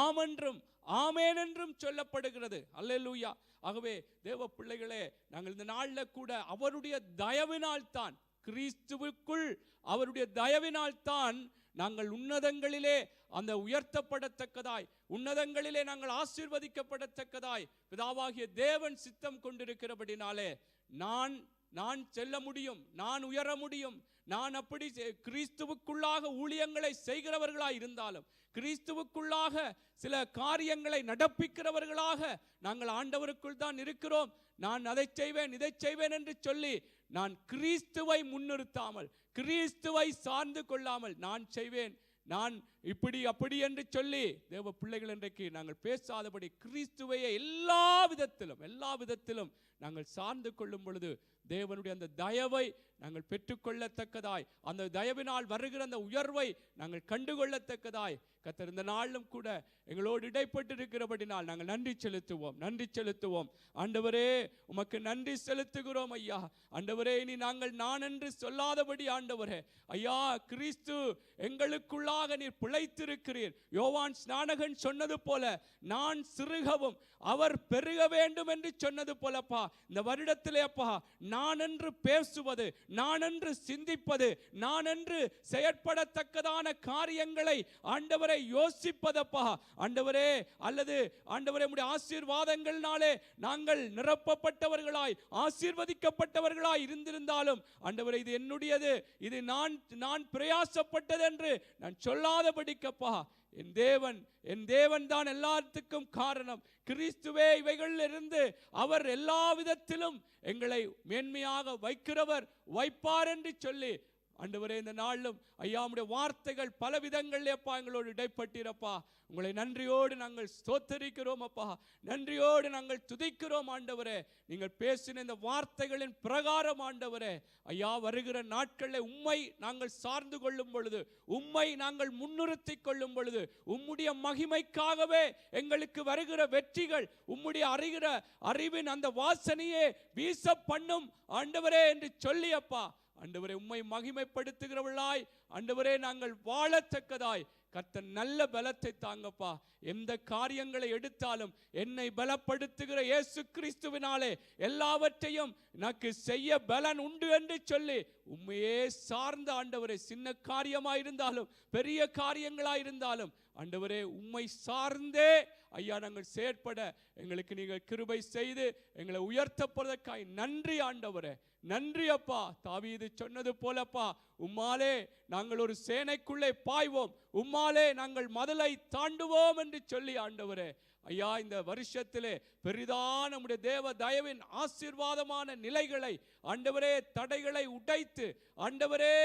ஆமென்றும் ஆமென் என்றும் சொல்லப்படுகிறது. அல்லேலூயா. ஆகவே தேவ பிள்ளைகளே, நாங்கள் இந்த நாளில் கூட அவருடைய தயவினால் தான், கிறிஸ்துவுக்குள் அவருடைய தயவினால் தான் நாங்கள் உன்னதங்களிலே அந்த உயர்த்தப்படத்தக்கதாய், உன்னதங்களிலே நாங்கள் ஆசீர்வதிக்கப்படத்தக்கதாய் பிதாவாகிய தேவன் சித்தம் கொண்டிருக்கிறபடினாலே நான் செல்ல முடியும், நான் உயர முடியும். நான் அப்படி கிறிஸ்துவுக்குள்ளாக ஊழியங்களை செய்கிறவர்களாய் இருந்தாலும், கிறிஸ்துவுக்குள்ளாக சில காரியங்களை நடப்பிக்கிறவர்களாக நாங்கள் ஆண்டவருக்குள் தான் இருக்கிறோம். நான் அதை செய்வேன் இதை செய்வேன் என்று சொல்லி நான் கிறிஸ்துவை முன்னிறுத்தாமல், கிறிஸ்துவை சார்ந்து கொள்ளாமல் நான் செய்வேன், நான் இப்படி அப்படி என்று சொல்லி தேவ பிள்ளைகள் இன்றைக்கு நாங்கள் பேசாதபடி கிறிஸ்துவையே எல்லா விதத்திலும் நாங்கள் சார்ந்து கொள்ளும் பொழுது தேவனுடைய அந்த தயவை நாங்கள் பெற்றுக்கொள்ளத்தக்கதாய், அந்த தயவினால் வருகிற அந்த உயர்வை நாங்கள் கண்டுகொள்ளத்தக்கதாய் கர்த்தர் இந்த நாளிலும் கூட எங்களோடு இடைப்பட்டு இருக்கிறபடினால் நாங்கள் நன்றி செலுத்துவோம். ஆண்டவரே, உமக்கு நன்றி செலுத்துகிறோம் ஐயா. ஆண்டவரே, இனி நாங்கள் நான் என்று சொல்லாதபடி ஆண்டவரே ஐயா, கிறிஸ்து எங்களுக்குள்ளாக நீர் பிழைத்திருக்கிறீர். யோவான் ஸ்நானகன் சொன்னது போல, நான் சிறுகவும் அவர் பெருக வேண்டும் என்று சொன்னது போலப்பா, இந்த வருடத்திலே அப்பா நான் என்று பேசுவது, நான் என்று சிந்திப்பது, நான் என்று செயற்படத்தக்கதான காரியங்களை ஆண்டவரை யோசிப்பதப்பா ஆண்டவரே, அல்லது ஆண்டவரே உம்முடைய ஆசீர்வாதங்கள்னாலே நாங்கள் நிரப்பப்பட்டவர்களாய் ஆசீர்வதிக்கப்பட்டவர்களாய் இருந்திருந்தாலும் ஆண்டவரே இது என்னுடையது, இது நான் பிரயாசப்பட்டது என்று நான் சொல்லாதபடிக்கப்பா, என் தேவன் தான் எல்லாத்துக்கும் காரணம். கிறிஸ்துவே இவைகளில் இருந்து அவர் எல்லா விதத்திலும் எங்களை மேன்மையாக வைப்பார் என்று சொல்லி ஆண்டவரே, இந்த நாளிலும் ஐயா உம்முடைய வார்த்தைகள் பல விதங்களில் அப்பா எங்களோடு இடைப்பட்டிருப்பா. உங்களை நன்றியோடு நாங்கள் ஸ்தோத்தரிக்கிறோம் அப்பா, நன்றியோடு நாங்கள் துதிக்கிறோம் ஆண்டவரே. நீங்கள் பேசின இந்த வார்த்தைகளின் பிரகாரம் ஆண்டவரே ஐயா, வருகிற நாட்களில் உம்மை நாங்கள் சார்ந்து கொள்ளும் பொழுது, உம்மை நாங்கள் முன்னிறுத்தி கொள்ளும் பொழுது, உம்முடைய மகிமைக்காகவே எங்களுக்கு வருகிற வெற்றிகள் உம்முடைய அறிவின் அந்த வாசனையே வீச பண்ணும் ஆண்டவரே என்று சொல்லி அப்பா ஆண்டவரே உம்மை மகிமைப்படுத்துகிறவர்களாய் ஆண்டவரே நாங்கள் வாழத்தக்கதாய் கர்த்தர் நல்ல பலத்தை தாங்கப்பா. எந்த காரியங்களை எடுத்தாலும் என்னை பலப்படுத்துகிற இயேசு கிறிஸ்துவினாலே எல்லாவற்றையும் எனக்கு செய்ய பலன் உண்டு என்று சொல்லி உம்மையே சார்ந்த ஆண்டவரே, சின்ன காரியமாயிருந்தாலும் பெரிய காரியங்களாயிருந்தாலும் ஆண்டவரே உம்மை சார்ந்தே ஐயா நாங்கள் செயற்பட எங்களுக்கு நீங்கள் கிருபை செய்து எங்களை உயர்த்தப்படுவதற்காய் நன்றி ஆண்டவரே, நன்றி அப்பா. தாவீது சொன்னது போலப்பா, உம்மாலே நாங்கள் ஒரு சேனைக்குள்ளே பாய்வோம், உம்மாலே நாங்கள் மதிலை தாண்டுவோம் என்று சொல்லி ஆண்டவரே ஐயா, இந்த வருஷத்திலே பெரிதான நம்முடைய தேவ தயவின் ஆசீர்வாதமான நிலைகளை ஆண்டவரே, தடைகளை உடைத்து ஆண்டவரே,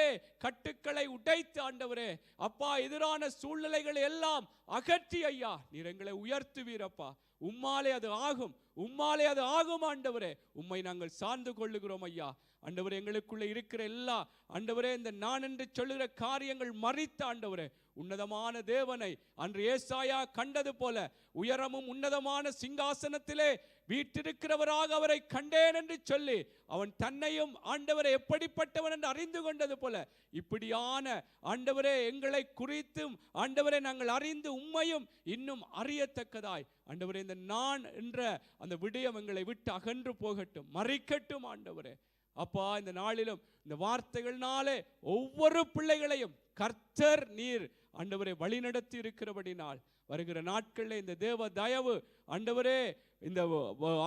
கட்டுக்களை உடைத்து ஆண்டவரே அப்பா, எதிரான சூழ்நிலைகளை எல்லாம் அகற்றி ஐயா நீர் எங்களை உயர்த்துவீரப்பா. உம்மாலே அது ஆகும், உம்மாலே அது ஆகும் ஆண்டவரே. உம்மை நாங்கள் சார்ந்து கொள்ளுகிறோம் ஐயா. ஆண்டவரே, எங்களுக்குள்ள இருக்கிற எல்லா ஆண்டவரே இந்த நான் என்று சொல்லுகிற காரியங்கள் மறித்த ஆண்டவரே, உன்னதமான தேவனை அன்று ஏசாயா கண்டது போல உயரமும் உன்னதமான சிங்காசனத்திலே வீற்றிருக்கிறவராக அவரை கண்டேன் என்று சொல்லி அவன் தன்னையும் ஆண்டவரை எப்படிப்பட்டவன் என்று அறிந்து கொண்டது போல, இப்படியான ஆண்டவரே எங்களை குறித்தும் ஆண்டவரை நாங்கள் அறிந்து உம்மையும் இன்னும் அறியத்தக்கதாய் ஆண்டவரே இந்த நான் என்ற அந்த விடயம் எங்களை விட்டு அகன்று போகட்டும், மறிக்கட்டும் ஆண்டவரே அப்பா. இந்த நாளிலும் இந்த வார்த்தைகள்னாலே ஒவ்வொரு பிள்ளைகளையும் கர்த்தர் நீர் ஆண்டவரை வழிநடத்தி இருக்கிறபடினால் வருகிற நாட்களில் இந்த தேவ தயவு ஆண்டவரே, இந்த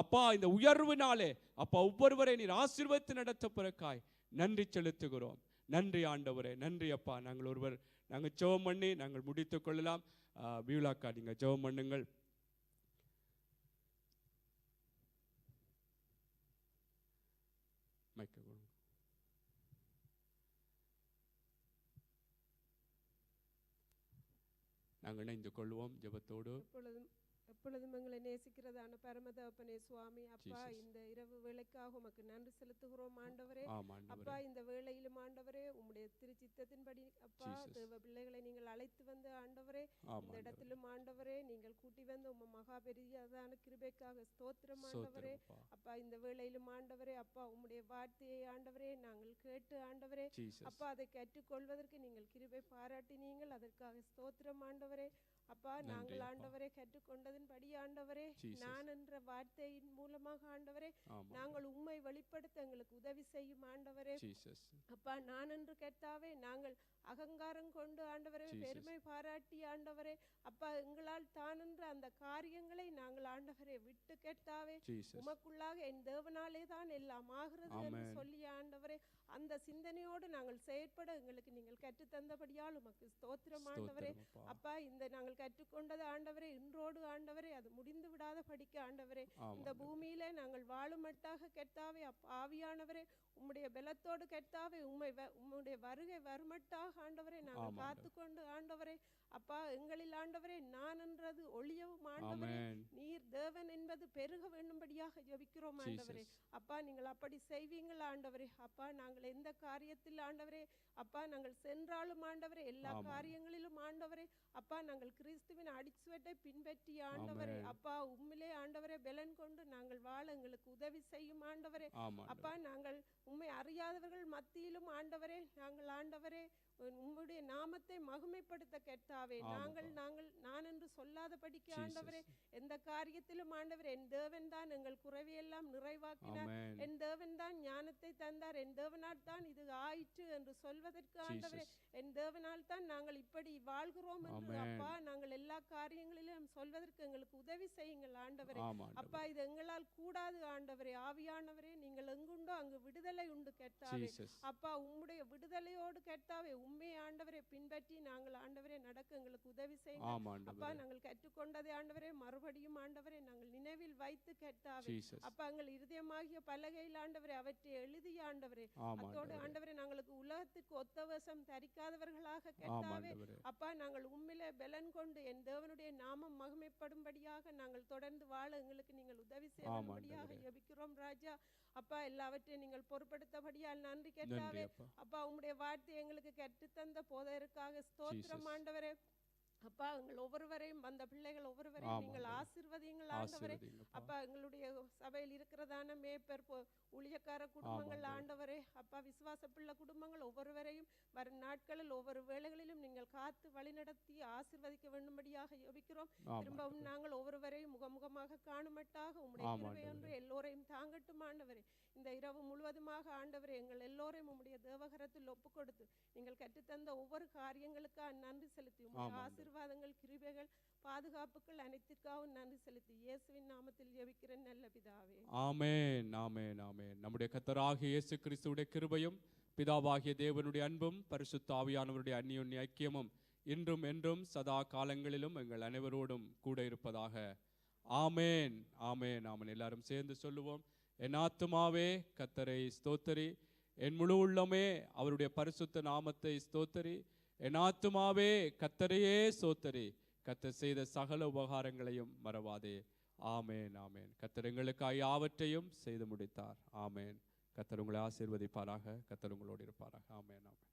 அப்பா இந்த உயர்வினாலே அப்பா ஒவ்வொருவரை நீர் ஆசீர்வதித்து நடத்தப்போறக்காய் நன்றி செலுத்துகிறோம். நன்றி ஆண்டவரே, நன்றி அப்பா. நாங்கள் ஜெபம் பண்ணி நாங்கள் முடித்துக் கொள்ளலாம். பியூலாக்கா நீங்க ஜெபம் பண்ணுங்கள். நாங்கள் இணைந்து கொள்வோம் ஜெபத்தோடு. எப்பொழுதும் எங்களை நேசிக்கிறதான பரமதகப்பனே சுவாமி, அப்பா Jesus. இந்த இரவு வேளைக்காக உமக்கு நன்றி செலுத்துகிறோம் ஆண்டவரே. ஆம் ஆண்டவரே. அப்பா இந்த வேளையிலும் ஆண்டவரே உம்முடைய திருச்சித்தத்தின்படி அப்பா Jesus. தேவ பிள்ளைகளை நீங்கள் அழைத்து வந்து ஆண்டவரே ஆம் இந்த ஆண்டவரே. இடத்திலும் ஆண்டவரே நீங்கள் கூட்டி வந்து உம்ம மகா பெரியதான கிருபைக்காக ஸ்தோத்திரம் ஆண்டவரே. ஸ்தோத்திரம் அப்பா. அப்பா இந்த வேளையிலும் ஆண்டவரே அப்பா உம்முடைய வார்த்தையை ஆண்டவரே நாங்கள் கேட்டு ஆண்டவரே Jesus. அப்பா அதை கற்றுக்கொள்வதற்கு நீங்கள் கிருபை பாராட்டினீங்கள், அதற்காக ஸ்தோத்திரம் ஆண்டவரே. அப்பா நன்றி நாங்கள் அப்பா. ஆண்டவரே கற்றுக்கொண்டதின்படி ஆண்டவரே Jesus. நான் என்ற வார்த்தையின் மூலமாக ஆண்டவரே ஆம் நாங்கள் உம்மை வெளிப்படுத்த எங்களுக்கு உதவி செய்யும் ஆண்டவரே. Jesus. அப்பா நான் என்று கேட்டாவே நாங்கள் அகங்காரம் கொண்டு ஆண்டவரே Jesus. பெருமை பாராட்டி ஆண்டவரே அப்பா எங்களால் தானென்ற அந்த காரியங்களை நாங்கள் ஆண்டவரே விட்டு கேட்டாவே Jesus. உமக்குள்ளாக என் தேவனாலே தான் எல்லாம் ஆகிறது என்று Amen. சொல்லி ஆண்டவரே அந்த சிந்தனையோடு நாங்கள் செயற்பட எங்களுக்கு நீங்கள் கற்றுத்தந்தபடியால் உமக்கு ஸ்தோத்திரம் ஆண்டவரே. ஸ்தோத்திரம் அப்பா. அப்பா இந்த நாங்கள் கற்றுக்கொண்டது ஆண்டவரே இன்றோடு ஆண்டவரே அது முடிந்து விடாத படிக்க ஆண்டவரே ஆம் இந்த ஆண்டவரே. பூமியிலே நாங்கள் வாழுமட்டாக கெட்டாவே ஆவியானவரே உம்முடைய பலத்தோடு கெட்டாவே உம்முடைய வருகை வருமட்டாக ஆண்டவரே நாங்கள் ஆம் காத்துக்கொண்டு ஆண்டவரே அப்பா எங்களில் ஆண்டவரே நான் என்றது ஒளியவும் ஆண்டவரே Amen. நீர் தேவன் என்பது பெருக வேண்டும்படியாக ஜெபிக்கிறோம் ஆண்டவரே. Jesus. அப்பா நீங்கள் அப்படி செய்வீங்கள் ஆண்டவரே. அப்பா நாங்கள் எந்த காரியத்தில் ஆண்டவரே அப்பா நாங்கள் சென்றாலும் ஆண்டவரே எல்லா ஆமாம். காரியங்களிலும் ஆண்டவரே அப்பா நாங்கள் கிறிஸ்துவின் அடிச்சுவட்டை பின்பற்றி ஆண்டவரே Amen. அப்பா உம்மிலே ஆண்டவரே பலன் கொண்டு நாங்கள் வாழ எங்களுக்கு உதவி செய்யும் ஆண்டவரே. ஆம் அப்பா ஆண்டவரே. நாங்கள் உம்மை அறியாதவர்கள் மத்தியிலும் ஆண்டவரே நாங்கள் ஆண்டவரே உம்முடைய நாமத்தை மகிமைப்படுத்த கேட்டாவே ஆமாப்பா. நான் என்று சொல்லாத படிக்க Jesus. ஆண்டவரே எந்த காரியத்திலும் ஆண்டவரே என் தேவன் தான் எங்கள் குறைவையெல்லாம் நிறைவாக்கினார், Amen. என் தேவன் தான் ஞானத்தை தந்தார், என் தேவனால் தான் இது ஆயிற்று என்று சொல்வதற்கு ஆண்டவரே Jesus. என் தேவனால் தான் நாங்கள் இப்படி வாழ்கிறோம் என்று Amen. அப்பா நாங்கள் எல்லா காரியங்களிலும் சொல்வதற்கு எங்களுக்கு உதவி செய்யுங்கள் ஆண்டவரே. ஆம் அப்பா ஆண்டவரே. இது எங்களால் கூடாது ஆண்டவரே. ஆவியானவரே நீங்கள் எங்குண்டோ அங்கு விடுதலை உண்டு கேட்டாவே Jesus. அப்பா உம்முடைய விடுதலையோடு கேட்டாவே உண்மை ஆண்டவரே பின்பற்றி நாங்கள் ஆண்டவரே நடக்க எங்களுக்கு உதவி செய்யுங்க. ஆம் அப்பா ஆண்டவரே. நாங்கள் கற்றுக்கொண்டதை ஆண்டவரே மறுபடியும் ஆண்டவரே நாங்கள் நினைவில் வைத்து கேட்டாவே Jesus. அப்பா எங்கள் இருதயமாகிய பலகையில் ஆண்டவரே அவற்றை எழுதிய ஆண்டவரே ஆம் அத்தோடு ஆண்டவரே. ஆண்டவரே நாங்களுக்கு உலகத்துக்கு ஒத்த வேஷம் தரிக்காதவர்களாக ஆம் கேட்டாவே ஆண்டவரே. அப்பா நாங்கள் உம்மிலே பலன் கொண்டு என் தேவனுடைய நாமம் மகிமைப்படும்படியாக நாங்கள் தொடர்ந்து வாழ எங்களுக்கு நீங்கள் உதவி செய்யும்படியாக ஆண்டவரே. ஜெபிக்கிறோம் ராஜா. அப்பா எல்லாவற்றையும் நீங்கள் பொறுப்படுத்தபடியால் நன்றி நன்றி கேட்டாவே அப்பா. அப்பா உம்முடைய வார்த்தை எங்களுக்கு கற்றுத்தந்த போதற்காக ஸ்தோத்திரம் Jesus. ஆண்டவரே. அப்பா எங்கள் ஒவ்வொருவரையும் வந்த பிள்ளைகள் ஒவ்வொருவரையும் ஆம் நீங்கள் ஆண்டவரே. ஆசீர்வதிங்கள் ஆண்டவரே. ஆசீர்வதிங்கப்பா. அப்பா எங்களுடைய சபையில் இருக்கிறதான மேய்ப்பர் ஊழியக்கார குடும்பங்கள் ஆண்டவரே. ஆண்டவரே அப்பா விசுவாச பிள்ளை குடும்பங்கள் ஒவ்வொருவரையும் வரும் நாட்களில் ஒவ்வொரு வேளைகளிலும் நீங்கள் காத்து வழிநடத்தி ஆசீர்வதிக்க வேண்டும்படியாக ஜெபிக்கிறோம். ஆம் திரும்பவும் ஆண்டவரே. நாங்கள் ஒவ்வொருவரையும் முகமுகமாக காணுமட்டாக உம்முடைய ஆம் கிருபை ஆண்டவரே. ஒன்று எல்லோரையும் தாங்கட்டும் ஆண்டவரே. இந்த இரவு முழுவதுமாக ஆண்டவரே எங்கள் எல்லோரையும் உம்முடைய தேவகரத்தில் ஒப்பு கொடுத்து நீங்கள் கற்றுத்தந்த ஒவ்வொரு காரியங்களுக்காக நன்றி செலுத்தி உம்முடைய ஆம் ஆண்டவரே. ஆசீர்வாதங்கள் கிருபைகள் பாதுகாப்புகள் அனைத்திற்காகவும் நன்றி செலுத்தி இயேசுவின் நாமத்தில் ஜெபிக்கிறேன் நல்ல பிதாவே. ஆமென் ஆமென் ஆமென். நம்முடைய கர்த்தராகிய இயேசு கிறிஸ்துவுடைய கிருபையும் பிதாவாகிய தேவனுடைய அன்பும் பரிசுத்த ஆவியானவருடைய அந்நியோன்ய ஐக்கியமும் இன்றும் என்றும் சதா காலங்களிலும் எங்கள் அனைவரோடும் கூட இருப்பதாக. ஆமென் ஆமென் ஆமென். எல்லாரும் சேர்ந்து சொல்லுவோம். என் ஆத்துமாவே கர்த்தரை ஸ்தோத்தரி, என் முழு உள்ளமே அவருடைய பரிசுத்த நாமத்தை ஸ்தோத்தரி. என் ஆத்துமாவே கர்த்தரையே ஸ்தோத்தரி, கர்த்தர் செய்த சகல உபகாரங்களையும் மறவாதே. ஆமென் ஆமென். கர்த்தர் எங்களுக்காய் யாவற்றையும் செய்து முடித்தார். ஆமென். கர்த்தர் உங்களை ஆசீர்வதிப்பாராக. கர்த்தர் உங்களோடு இருப்பாராக. ஆமென் ஆமென்.